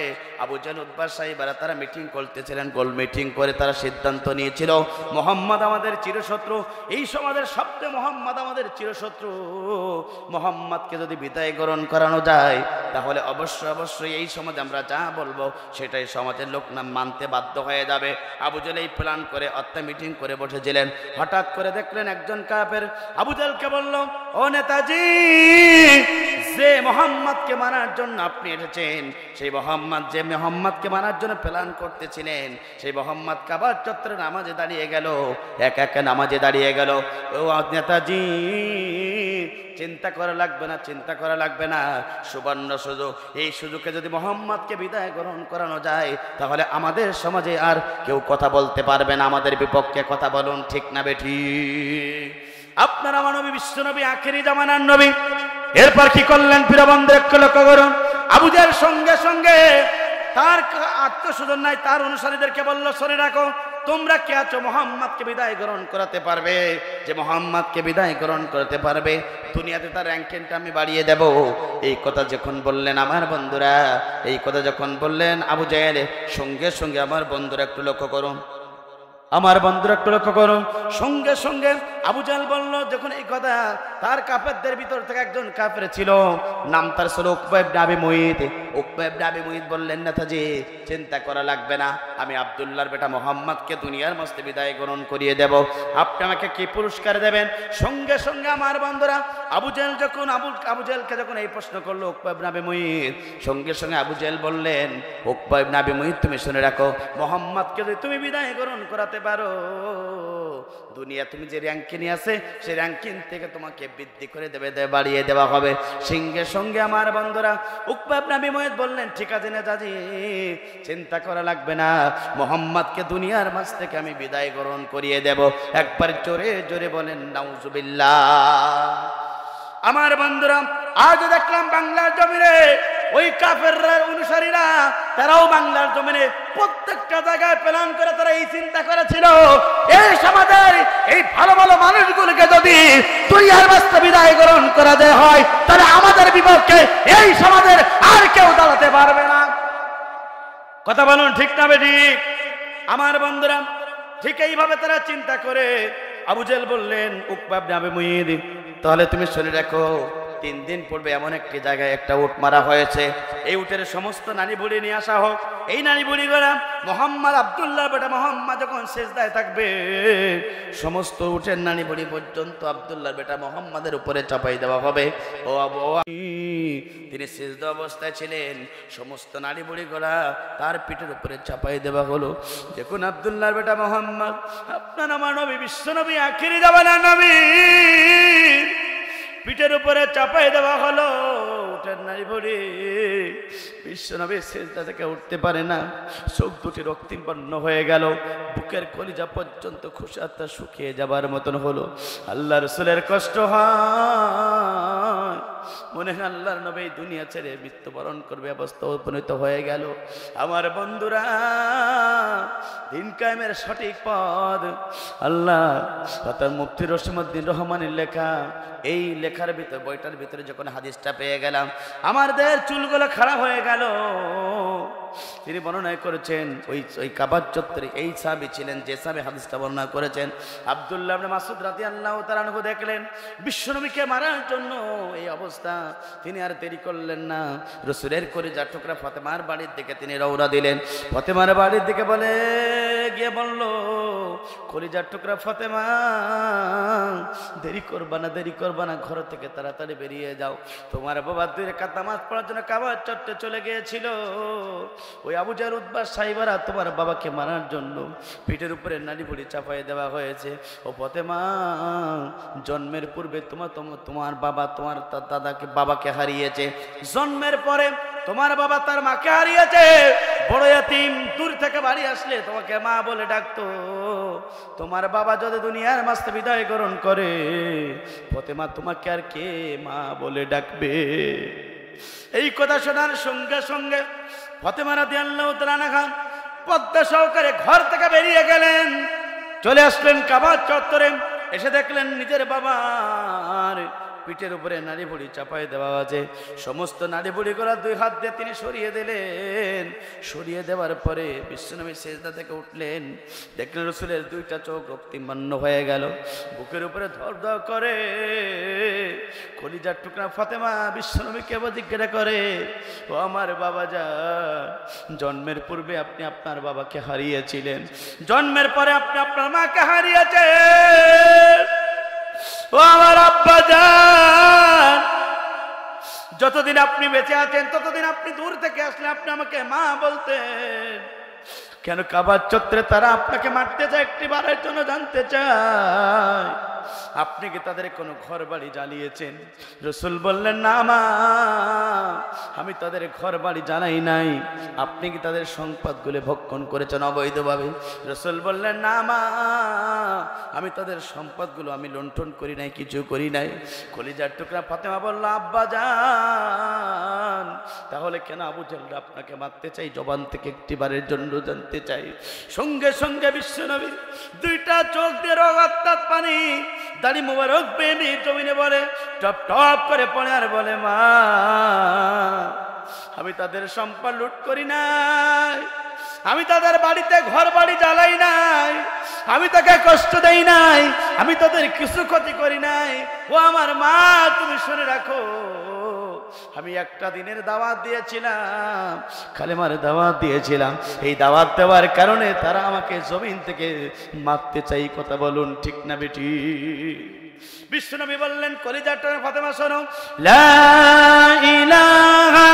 আবু জাহল, উতবা, সাইবারা তারা মিটিং করতেছিলেন। গোল মিটিং করে তারা সিদ্ধান্ত নিয়েছিল, মুহাম্মদ আমাদের চিরশত্রু, এই সমাজের সবচেয়ে মুহাম্মদ আমাদের চিরশত্রু। মুহাম্মদকে যদি বিদায় গ্রহণ করানো যায় তাহলে অবশ্যই এই সমাজে আমরা যা বলবো সেটাই সমাজের লোক না মানতে বাধ্য হয়ে যাবে। আবু জাহল এই প্ল্যান করে মিটিং করে বসেছিলেন। হঠাৎ করে দেখলেন একজন কাফের আবু জাহলকে বলল, ও নেতাজি, যে মুহাম্মদকে মারার জন্য আপনি এসেছেন, সেই মুহাম্মদকে মারার জন্য প্ল্যান করতেছিলেন, সেই মুহাম্মদ কাবার চত্বরে নামাজে দাঁড়িয়ে গেল, একা একা নামাজে দাঁড়িয়ে গেল। ও নেতাজি, চিন্তা করা লাগবে না, সুবর্ণ সুযোগ। এই সুযোগে যদি মুহাম্মদকে বিদায় গ্রহণ করানো যায় তাহলে আমাদের সমাজে আর কেউ কথা বলতে পারবে না আমাদের বিপক্ষে। কথা বলুন ঠিক না বেঠিক? আপনার আমার নবী, বিশ্ব নবী, আখিরি জামানার নবী। এরপর কি করলেন প্রিয় বন্ধু, একটু লক্ষ্য করুন। আবু জাহল সঙ্গে সঙ্গে তার আত্মস্বজন নাই, তার অনুসারীদেরকে বলল, শুনে রাখো, তোমরা কে আছো মুহাম্মদকে বিদায় গ্রহণ করাতে পারবে? যে মুহাম্মদকে বিদায় গ্রহণ করতে পারবে দুনিয়াতে তার র্যাঙ্কিংটা আমি বাড়িয়ে দেব। এই কথা যখন বললেন আমার বন্ধুরা, এই কথা যখন বললেন আবু জাহল, সঙ্গে সঙ্গে আমার বন্ধুরা একটু লক্ষ্য করুন, সঙ্গে সঙ্গে আবু জাহল বলল, যখন এই কথা, তার কাফেরদের ভিতর থেকে একজন কাফের ছিল, নাম তার ছিল উকবা ইবনে আবি মুইত। উকবা ইবনে আবি মুইত বললেন, নেতাজি চিন্তা করা লাগবে না, আমি আব্দুল্লাহর বেটা মুহাম্মদকে দুনিয়ার মধ্যে বিদায় গ্রহণ করিয়ে দেব, আপনি আমাকে কি পুরস্কার দেবেন? সঙ্গে সঙ্গে আমার বন্ধুরা আবু জাহলকে যখন এই প্রশ্ন করলো উকবা ইবনে আবি মুইত, সঙ্গে সঙ্গে আবু জাহল বললেন, উকবা ইবনে আবি মুইত, তুমি শুনে রাখো, মুহাম্মদকে যদি তুমি বিদায় গ্রহণ করাতে পারো, দুনিয়া তুমি যে র্যাঙ্কিং আছে সেই র্যাঙ্কিং থেকে তোমাকে বৃদ্ধি করে বাড়িয়ে দেওয়া হবে। সঙ্গে সঙ্গে আমার বন্ধুরা উকবা ইবনে আবি মুইত বললেন, ঠিক আছে নেতাজি, চিন্তা করা লাগবে না, মুহাম্মদকে দুনিয়ার মাঝ থেকে আমি বিদায় গ্রহণ করিয়ে দেব। একবার জোরে জোরে বলেন নাউজুবিল্লাহ। আমার বন্ধুরা, আজ দেখলাম বাংলার জমিনে ওই কাফেররা অনুসারীরা, তারাও বাংলার জমিনে প্রত্যেকটা জায়গায় প্ল্যান করে তারা এই চিন্তা করেছিল, এই সমাজের এই ভালো ভালো মানুষগুলোকে যদি দুনিয়ার মাঝে বিদায় গ্রহণ করা দেয় হয় তাহলে আমাদের বিপক্ষে এই সমাজের আর কেউ দাঁড়াতে পারবে না। কথা বলুন ঠিক না বেঠিক? আমার বন্ধুরা, ঠিক এইভাবে তারা চিন্তা করে আবু জাহল বললেন, উকবা ইবনে আবি মুইত, তাহলে তুমি শুনে রাখো, 3 দিন পূর্বে এমন একটি জায়গায় একটা উট মারা হয়েছে, এই উটের সমস্ত নারী বুড়ি নিয়ে আসা হোক। এই নারী বুড়িগুলা মুহাম্মদ, আব্দুল্লাহর বেটা মুহাম্মদ যখন সেজদায় থাকবে, সমস্ত উটের নারী বুড়ি পর্যন্ত আব্দুল্লাহর বেটা মুহাম্মাদের উপরে চাপাই দেওয়া হবে। ও আবু, তিনি সেজদা অবস্থায় ছিলেন, সমস্ত নারী বুড়িগুলা তার পিঠের উপরে চাপাই দেওয়া হলো। দেখুন আব্দুল্লাহর বেটা মুহাম্মদ, আপনার আমার নবী, বিশ্ব নবী, আখিরি জামানার নবী, পিঠের উপরে চাপাই দেওয়া হলো উটের নারী বুড়ি। বিশ্বনবী সেজদা থেকে উঠতে পারে না, চোখ দুটি রক্তিম হয়ে গেল, বুকের কলিজা পর্যন্ত খুশাতা শুকিয়ে যাবার মতন হলো। আল্লাহ রাসূলের কষ্ট হয়, মনে হয় আল্লাহর নবী দুনিয়া ছেড়ে মৃত্যুবরণ করবে অবস্থা উপনীত হয়ে গেল। আমার বন্ধুরা, দিন কায়েমের সঠিক পথ। আল্লাহ তার মুফতি রশিমউদ্দিন রহমানের লেখা এই লেখার ভিতরে, বইটার ভিতরে যখন হাদিসটা পেয়ে গেলাম, আমাদের চুলগুলো খারাপ হয়ে গেল। তিনি বর্ণনা করেছেন ওই কাবার চত্বরে এই সাহাবী ছিলেন যে সাহাবী হাদিসটা বর্ণনা করেছেন, আব্দুল্লাহ ইবনে মাসউদ রাদিয়াল্লাহু তাআলা আনহু। দেখলেন বিশ্বনবীকে মারার জন্য এই অবস্থা, তিনি আর দেরি করলেন না, রাসূলের কলিজার টুকরা ফাতেমার বাড়ির দিকে তিনি রওনা দিলেন। ফাতেমার বাড়ির দিকে বলে গিয়ে বলল, কলিজার টুকরা ফাতেমা, দেরি করবা না, দেরি করবা না, ঘর থেকে তাড়াতাড়ি বেরিয়ে যাও। তোমার বাবা 2 রাকাত নামাজ পড়ার জন্য কাবার চত্বরে চলে গিয়েছিল। ওই আবু জাহল উতবা সাইবারা তোমার বাবাকে মারার জন্য পিঠের উপরে নাড়ি ভুড়ি চাপাই দেওয়া হয়েছে। ও ফাতেমা, জন্মের পূর্বে তোমার বাবা তোমার বাবাকে হারিয়েছে, জন্মের পরে তোমার বাবা তার মাকে হারিয়েছে। বড় ইয়াতীম, দূর থেকে বাড়ি আসলে তোমাকে মা বলে ডাকতো। তোমার বাবা যদি দুনিয়ার মাঝে বিদায় গ্রহণ করে, ফাতেমা তোমাকে আর কে মা বলে ডাকবে? এই কথা শোনার সঙ্গে সঙ্গে ফাতেমা রাদিয়াল্লাহু তাআলা আনহা পদ্মা সহকারে ঘর থেকে বেরিয়ে গেলেন, চলে আসলেন কাবার চত্বরে। এসে দেখলেন নিজের বাবার পিঠের উপরে নাড়ি ভুড়ি চাপাই দেওয়া আছে। সমস্ত নাড়ি ভুড়ি করা 2 হাত দিয়ে তিনি সরিয়ে দিলেন। সরিয়ে দেওয়ার পরে বিশ্বনবী সেজদা থেকে উঠলেন, দেখলেন রাসূলের 2টা চোখ রক্তিমান্য হয়ে গেল, বুকের উপরে ধড়ধড় করে। কলিজার টুকরা ফাতেমা বিশ্বনবীকে জিজ্ঞাসা করে, ও আমার বাবা যান, জন্মের পূর্বে আপনি আপনার বাবাকে হারিয়েছিলেন, জন্মের পরে আপনি আপনার মাকে হারিয়েছেন। ও আমার আব্বা যান, যতদিন আপনি বেঁচে আছেন ততদিন আপনি দূর থেকে আসলে আপনি আমাকে মা বলতেন। কেন কাবার চত্বরে তারা আপনাকে মারতে চায় একটি বারের জন্য জানতে চায়, আপনি কি তাদের কোনো ঘর বাড়ি জ্বালিয়েছেন? রাসূল বললেন, না মা, আমি তাদের ঘর বাড়ি জ্বালাই নাই। আপনি কি তাদের সম্পদগুলো ভক্ষণ করেছেন অবৈধভাবে? রাসূল বললেন, না মা, আমি তাদের সম্পদগুলো আমি লুণ্ঠন করি নাই, কিছু করি নাই। কলিজার টুকরা ফাতেমা বলল, আব্বা যান, তাহলে কেন আবু জাহল আপনাকে মারতে চাই? জবান থেকে একটি বারের জন্য জানতে চাই। সঙ্গে সঙ্গে বিশ্বনবী 2টা চোখ দিয়ে রক্তাত পানি, দাড়ি মোবারক বেনি জমিনে বলে টপ টপ করে পড়ে আর বলে, মা, আমি তাদের সম্পদ লুট করি নাই, আমি তাদের বাড়িতে ঘর বাড়ি জ্বালাই নাই, আমি তাকে কষ্ট দেই নাই, আমি তাদের কিছু ক্ষতি করি নাই। ও আমার মা, তুমি শুনে রাখো, আমি একটা দিনের দাওয়াত দিয়েছিলাম, কালেমার দাওয়াত দিয়েছিলাম। এই দাওয়াত দেওয়ার কারণে তারা আমাকে জমিন থেকে মারতে চাই। কথা বলুন ঠিক না বেটি? বিশ্বনবী বললেন, কলিজার টুকরা ফাতেমা শোনো, লা ইলাহা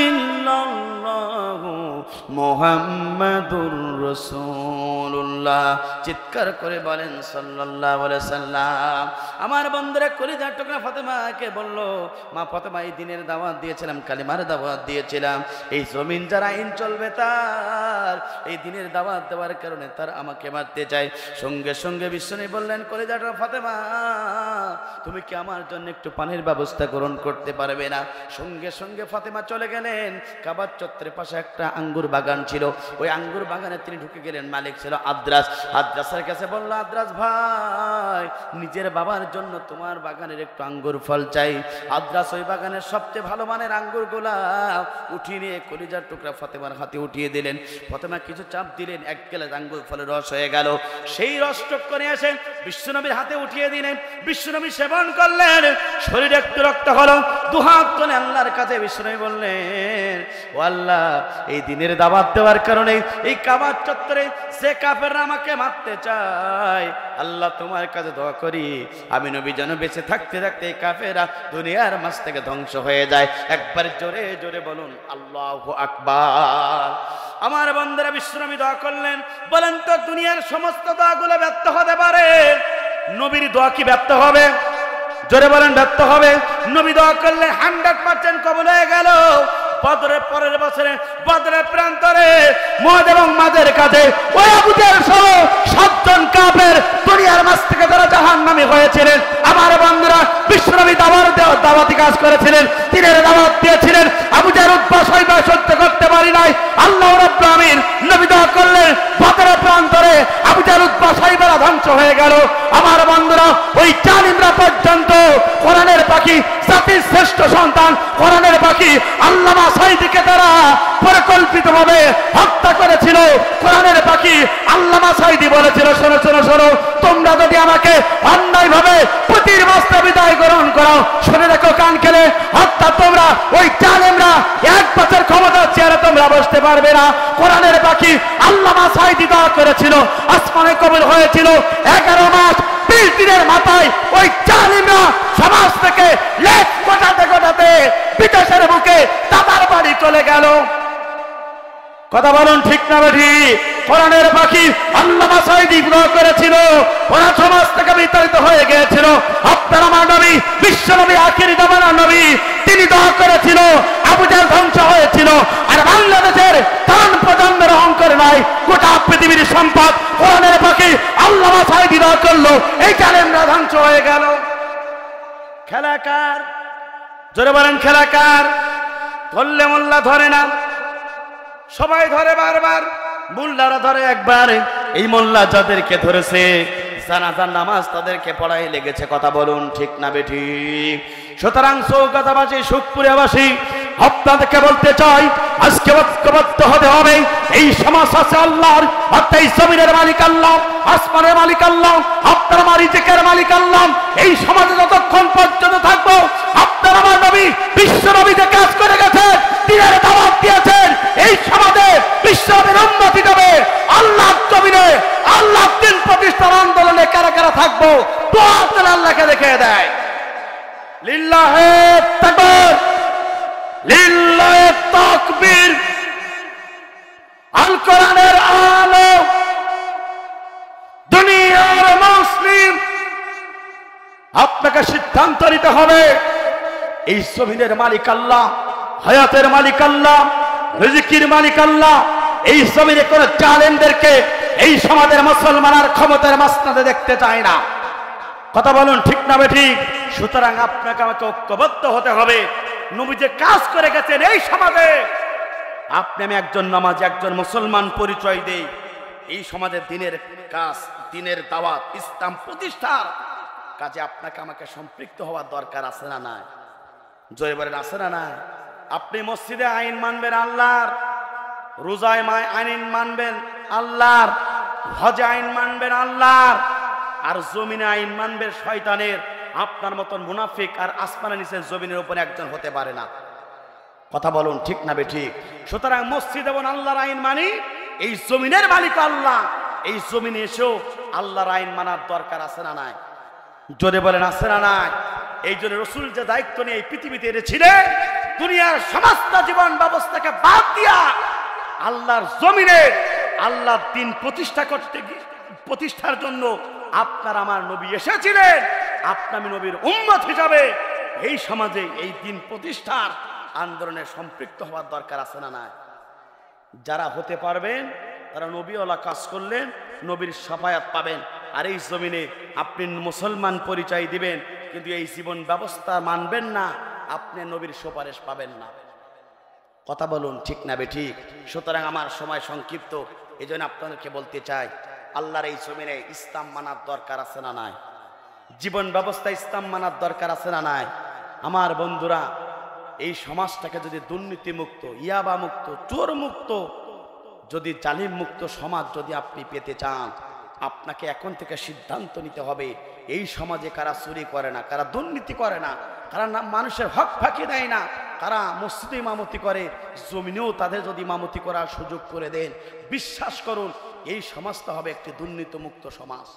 ইল্লাল্লাহু মুহাম্মাদুর রাসূলুল্লাহ। চিৎকার করে বলেন সাল্লাল্লাহু আলাইহি সাল্লাম। আমার বন্ধুরা কলিজার টুকরা ফাতেমাকে বলল, মা ফাতেমা, এই দিনের দাওয়াত দিয়েছিলাম, কালিমার দাওয়াত দিয়েছিলাম, এই জমিন যার আইন চলবে তার, এই দিনের দাওয়াত দেওয়ার কারণে তার আমাকে মারতে চায়। সঙ্গে সঙ্গে বিশ্বনবী বললেন, কলিজার টুকরা ফাতেমা, তুমি কি আমার জন্য একটু পানির ব্যবস্থা গ্রহণ করতে পারবে না? সঙ্গে সঙ্গে ফাতেমা চলে গেলেন। কাবার চত্বরের পাশে একটা আঙ্গুর বাগান ছিল, ওই আঙ্গুর বাগানে তিনি ঢুকে গেলেন। মালিক ছিল আদ্রাস। আদ্রাসের কাছে বলল, আদ্রাস ভাই, নিজের বাবার জন্য তোমার বাগানের একটু আঙ্গুর ফল চাই। আদ্রাস ওই বাগানের সবচেয়ে ভালো মানের আঙ্গুরগুলা উঠিয়ে নিয়ে কলিজার টুকরা ফাতেমার হাতে উঠিয়ে দিলেন। ফাতেমা কিছু চাপ দিলেন, 1 গ্লাস আঙ্গুর ফলের রস হয়ে গেল। সেই রস টক করে এসে বিশ্বনবীর হাতে উঠিয়ে দিলেন। বিশ্বনবী সেবন করলেন, শরীরে একটু রক্ত হলো। 2 হাত তুলে আল্লাহর কাছে বিশ্বনবী বললেন, ও আল্লাহ, এই দিনের দাওয়াত দেওয়ার কারণে এই কাবার চত্বরে যে কাফেররা আমাকে মারতে চায়, আল্লাহ তোমার কাছে দোয়া করি, আমি নবী যেন বেঁচে থাকতে থাকতে এই কাফেররা দুনিয়ার মাঝ থেকে ধ্বংস হয়ে যায়। একবার জোরে জোরে বলুন আল্লাহু আকবার। আমার বন্ধুরা বিশ্বনবী দোয়া করলেন। বলেন তো, দুনিয়ার সমস্ত দোয়াগুলো ব্যর্থ হতে পারে, নবীর দোয়া কি ব্যর্থ হবে? জোরে বলেন, ব্যর্থ হবে। নবী দোয়া করলে 100% কবুল হয়ে গেল। বদরের পরের বছরে বদরের প্রান্তরে মুআদ এবং মাদের কাছে ওই আবু জাহল সহ 7 জন কাফের দুনিয়ার মাঝ থেকে যারা জাহান্নামী হয়েছিলেন, আমার বন্ধুরা বিশ্বনবী দাওয়াতি কাজ করেছিলেন, দিনের দাওয়াত দিয়েছিলেন। আবু জাহল উৎপাত সহ্য করতে পারি নাই, আল্লাহ রাব্বুল আমিন নবী দোয়া করলেন, বদরের প্রান্ত গেল। আমার বন্ধুরা, ওই জালিমরা পর্যন্ত কোরআনের পাখি, জাতির শ্রেষ্ঠ সন্তান কোরআনের পাখি আল্লামা সাঈদীকে তারা পরিকল্পিতভাবে হত্যা করেছিল। কোরআনের পাখি আল্লামা সাঈদী বলেছিল, শোনো শোনো শোনো, তোমরা যদি আমাকে অন্যায়ভাবে পতির বস্ত্রে বিদায় গ্রহণ করো, শুনে রেখো কান খেলে, অর্থাৎ তোমরা ওই জালেমরা 1 বছর ক্ষমতার চেয়ারে তোমরা বসতে পারবে না। কোরআনের পাখি আল্লামা সাঈদী দোয়া করেছিল, আসমানে কবুল হয়েছিল। 11 মাস 20 দিনের মাথায় ওই জালিমরা সমাজ থেকে লেখ গোটাতে গোটাতে বিদেশের বুকে দাদার বাড়ি চলে গেল। কথা বলুন ঠিক না ঠিক? কোরআনের পাখি আল্লামা সাঈদী দোয়া করেছিল, ওরা সমাজ থেকে বিতাড়িত হয়ে গিয়েছিল। আপনার আমার নবী, বিশ্ব নবী, আখিরি জামানার নবী, তিনি দোয়া করেছিল, আবু জাহেল ধ্বংস হয়েছিল। আর বাংলাদেশের তরুণ প্রজন্মের অহংকার নাই, গোটা পৃথিবীর সম্পদ কোরআনের পাখি আল্লামা সাঈদী দোয়া করলো, এই জালেমরা ধ্বংস হয়ে গেল। খেলা কার? জোরে বলেন খেলা কার? ধরলে মোল্লা ধরে না, সবাই ধরে বারবার, মোল্লারা ধরে একবার। এই মোল্লা যাদেরকে ধরেছে জানাজার নামাজ তাদেরকে পড়াই লেগেছে। কথা বলুন ঠিক না বেঠিক? সুতরাং চৌকাতাবাসী, সুখপুরিয়াবাসী, আপনাদেরকে বলতে চাই, আজকে ঐক্যবদ্ধ হতে হবে। এই সমাজ আছে আল্লাহর, অর্থাৎ এই জমিনের মালিক আল্লাহ, আসমানের মালিক আল্লাহ, আপনার আমার রিজিকের মালিক আল্লাহ। এই সমাজে যতক্ষণ পর্যন্ত থাকবো, আপনার আমার নবী, বিশ্ব নবী যে কাজ করে গেছেন, দিনের দাওয়াত দিয়েছেন, এই সমাজে বিশ্ব নবীর উন্নতি হবে। আল্লাহ জমিনে আল্লাহ দিন প্রতিষ্ঠার আন্দোলনে কারা কারা থাকবো, দোয়া করে আল্লাহকে দেখিয়ে দেয়। লিল্লাহে তাকবীর, লিল্লাহে তাকবীর। আল কোরআনের আলো, দুনিয়ার মুসলিম, আপনাকে সিদ্ধান্ত নিতে হবে। এই জমিনের মালিক আল্লাহ, হায়াতের মালিক আল্লাহ, রিজিকের মালিক আল্লাহ। এই জমিনে কোন জালেমদেরকে এই সমাজের মুসলমান আর ক্ষমতার মাসনাদে দেখতে চায় না। কথা বলুন ঠিক না বেঠিক? সুতরাং আপনাকে আমাকে ঐক্যবদ্ধ হতে হবে। নবী যে কাজ করে গেছেন এই সমাজে, আপনি আমি একজন নামাজি, একজন মুসলমান পরিচয় দেই। এই সমাজের দিনের কাজ, দিনের দাওয়াত, ইসলাম প্রতিষ্ঠার কাজে আপনাকে আমাকে সম্পৃক্ত হওয়ার দরকার আছে না নাই? জয় বলেন আছে না নাই? আপনি মসজিদে আইন মানবেন আল্লাহর, রোজায় আইন মানবেন আল্লাহর, হজে আইন মানবেন আল্লাহর, আর জমিনে আইন মানবেন শয়তানের। আপনার মতন মুনাফিক আর আসমানের নিচে জমিনের উপরে একজন হতে পারে না। কথা বলুন ঠিক না বেঠিক? সুতরাং মসজিদ এবং আল্লাহর আইন মানি, এই জমিনের মালিক আল্লাহ। এই জমিনে এসেও আল্লাহর আইন মানার দরকার আছে না নাই? জোরে বলেন আছে না নাই? এই জন্য রসুল যে দায়িত্ব নিয়ে এই পৃথিবীতে এনেছিলেন, দুনিয়ার সমস্ত জীবন ব্যবস্থাকে বাদ দিয়া আল্লাহর জমিনে আল্লাহর দিন প্রতিষ্ঠার জন্য আপনার আমার নবী এসেছিলেন। আপনার নবীর উম্মত হিসাবে এই সমাজে এই দিন প্রতিষ্ঠার আন্দোলনে সম্পৃক্ত হওয়ার দরকার আছে না নাই? যারা হতে পারবেন তারা নবীওয়ালা কাজ করলেন, নবীর শাফায়াত পাবেন। আর এই জমিনে আপনি মুসলমান পরিচয় দিবেন, কিন্তু এই জীবন ব্যবস্থা মানবেন না, আপনি নবীর সুপারিশ পাবেন না। কথা বলুন ঠিক না বেঠিক? সুতরাং আমার সময় সংক্ষিপ্ত, এই জন্য আপনাদেরকে বলতে চাই, আল্লাহর এই জমিনে ইসলাম মানার দরকার আছে না নাই? জীবন ব্যবস্থা ইসলাম মানার দরকার আছে না নাই? আমার বন্ধুরা, এই সমাজটাকে যদি দুর্নীতি মুক্ত, ইয়াবা মুক্ত, চোর মুক্ত, যদি জালিম মুক্ত সমাজ যদি আপনি পেতে চান, আপনাকে এখন থেকে সিদ্ধান্ত নিতে হবে, এই সমাজে কারা চুরি করে না, কারা দুর্নীতি করে না, কারা মানুষের হক ফাঁকি দেয় না, কারা মসজিদে ইমামতি করে, জমিনেও তাদের যদি ইমামতি করার সুযোগ করে দেন, বিশ্বাস করুন এই সমাজটা হবে একটি দুর্নীতি মুক্ত সমাজ।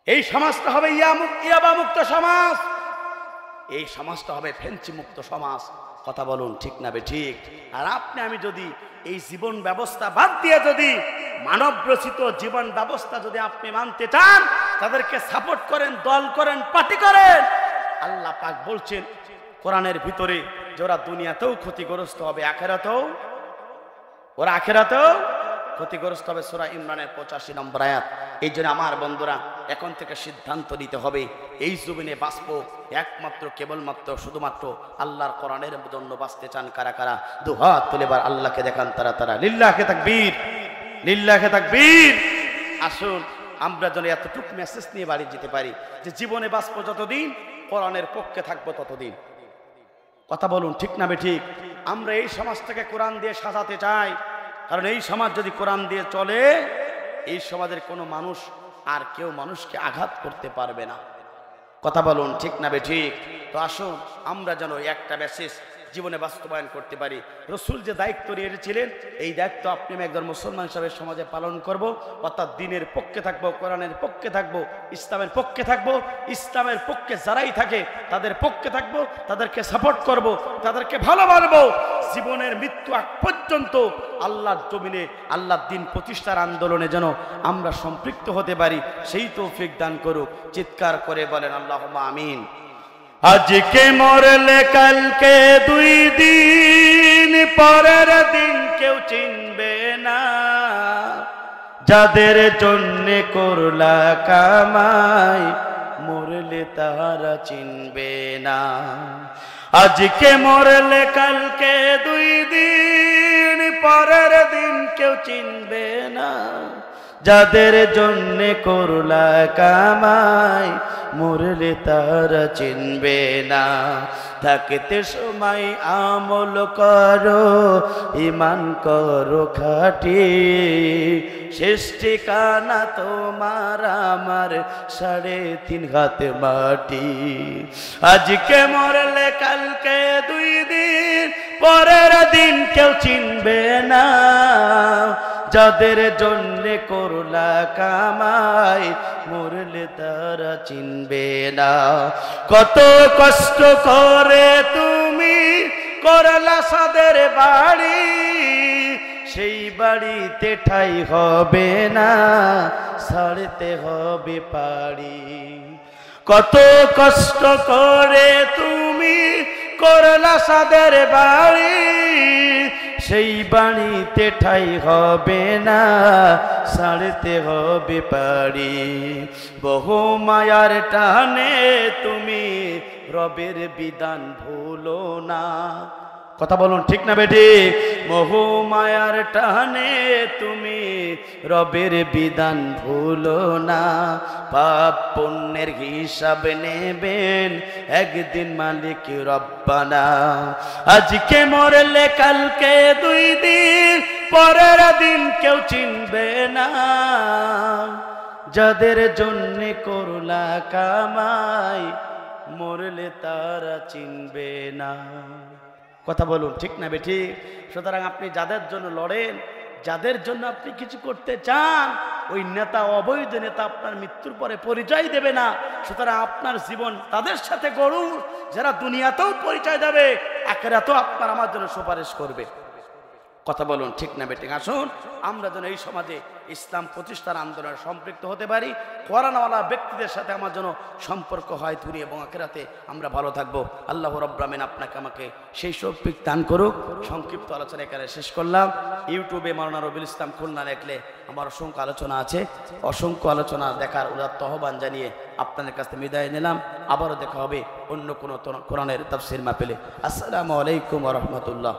এই সমাজটা হবে ইয়াবা মুক্ত সমাজ। এই সমাজটা হবে ফেঞ্চি মুক্ত সমাজ। কথা বলুন ঠিক না বেঠিক? আর আপনি আমি যদি এই জীবন ব্যবস্থা বাদ দিয়ে যদি মানব রচিত জীবন ব্যবস্থা যদি আপনি মানতে চান, তাদেরকে সাপোর্ট করেন, দল করেন, পার্টি করেন, আল্লাহ পাক বলছেন কোরআনের ভিতরে যে ওরা দুনিয়াতেও ক্ষতিগ্রস্ত হবে, আখেরাতেও ক্ষতিগ্রস্ত হবে। সূরা ইমরানের 85 নম্বর আয়াত। এই জন্য আমার বন্ধুরা, এখন থেকে সিদ্ধান্ত নিতে হবে, এই জমিনে বাঁচবো একমাত্র কেবলমাত্র শুধুমাত্র আল্লাহর কোরআনের জন্য বাঁচতে চান কারা কারা? দুহাত তুলে এবার আল্লাহকে দেখান তারা তারা। লিল্লাহে তাকবীর, লিল্লাহে তাকবীর। আসুন আমরা যেন এতটুকু মেসেজ নিয়ে বাড়ি যেতে পারি যে জীবনে বাঁচবো যতদিন, কোরআনের পক্ষে থাকবো ততদিন। কথা বলুন ঠিক না বেঠিক? আমরা এই সমাজটাকে কোরআন দিয়ে সাজাতে চাই, কারণ এই সমাজ যদি কোরআন দিয়ে চলে, এই সমাজের কোনো মানুষ আর কেউ মানুষকে আঘাত করতে পারবে না। কথা বলুন ঠিক না বেঠিক? তো আসুন আমরা যেন একটা মেসেজ জীবনে বাস্তবায়ন করতে পারি। রসুল যে দায়িত্ব নিয়েছিলেন, এই দায়িত্ব আপনি আমি একজন মুসলমান হিসাবে সমাজে পালন করব, অর্থাৎ দ্বীনের পক্ষে থাকবো, কোরআনের পক্ষে থাকবো, ইসলামের পক্ষে থাকবো। ইসলামের পক্ষে যারাই থাকে তাদের পক্ষে থাকবো, তাদেরকে সাপোর্ট করব, তাদেরকে ভালোবাসবো। জীবনের মৃত্যু আগ পর্যন্ত আল্লাহর জমিনে আল্লাহর দ্বীন প্রতিষ্ঠার আন্দোলনে যেন আমরা সম্পৃক্ত হতে পারি, সেই তৌফিক দান করুক। চিৎকার করে বলেন আল্লাহুম্মা আমিন। আজকে মরলে কালকে 2 দিন, পরের দিন কেউ চিনবে না। যাদের জন্যে করলা কামাই, মরলে তারা চিনবে না। আজকে মরলে কালকে 2 দিন, পরের দিন কেউ চিনবে না। যাদের জন্যে করলা কামাই, মরলে তারা চিনবে না। থাকতে সময় আমল করো, ঈমান করো খাঁটি, শেষ ঠিকানা তোমার আমার 3.5 হাত মাটি। আজকে মরলে কালকে 2 দিন, পরের দিন কেউ চিনবে না। যাদের জন্যে করলা কামাই, মরলে তারা চিনবে না। কত কষ্ট করে তুমি করলা সাদের বাড়ি, সেই বাড়িতে ঠাই হবে না, ছাড়তে হবে পাড়ি। কত কষ্ট করে তুমি করলা সাদের বাড়ি, সেই বাড়িতে ঠাই হবে না, ছাড়তে হবে পাড়ি। বহু মায়ার টানে তুমি রবের বিধান ভুলো না। কথা বলুন ঠিক না বেটি? বহু মায়ার টানে তুমি রবের বিধান ভুলো না। পাপ পুণ্যের হিসাব নেবেন একদিন মালিক রব্বানা। আজকে মরলে কালকে 2 দিন, পরের দিন কেউ চিনবে না। যাদের জন্যে করলা কামাই, মরলে তারা চিনবে না। কথা বলুন ঠিক না বেঠি? সুতরাং আপনি যাদের জন্য লড়েন, যাদের জন্য আপনি কিছু করতে চান, ওই নেতা, অবৈধ নেতা আপনার মৃত্যুর পরে পরিচয় দেবে না। সুতরাং আপনার জীবন তাদের সাথে গড়ুন, যারা দুনিয়াতেও পরিচয় দেবে, আখিরাতেও আপনার আমার জন্য সুপারিশ করবে। কথা বলুন ঠিক না বেটি? আসুন আমরা যেন এই সমাজে ইসলাম প্রতিষ্ঠার আন্দোলনে সম্পৃক্ত হতে পারি। কোরআনওয়ালা ব্যক্তিদের সাথে আমার যেন সম্পর্ক হয়, দুনিয়া এবং আখিরাতে আমরা ভালো থাকবো। আল্লাহ রাব্বুল আমিন আপনাকে আমাকে সেই তৌফিক দান করুক। সংক্ষিপ্ত আলোচনা এখানে শেষ করলাম। ইউটিউবে মাওলানা রবিউল ইসলাম খুলনা লিখলে আমার অসংখ্য আলোচনা আছে, অসংখ্য আলোচনা দেখার উদাত্ত আহ্বান জানিয়ে আপনাদের কাছে বিদায় নিলাম। আবারও দেখা হবে অন্য কোনো কোরআনের তাফসীর মাহফিলে। আসসালামু আলাইকুম ওয়া রাহমাতুল্লাহ।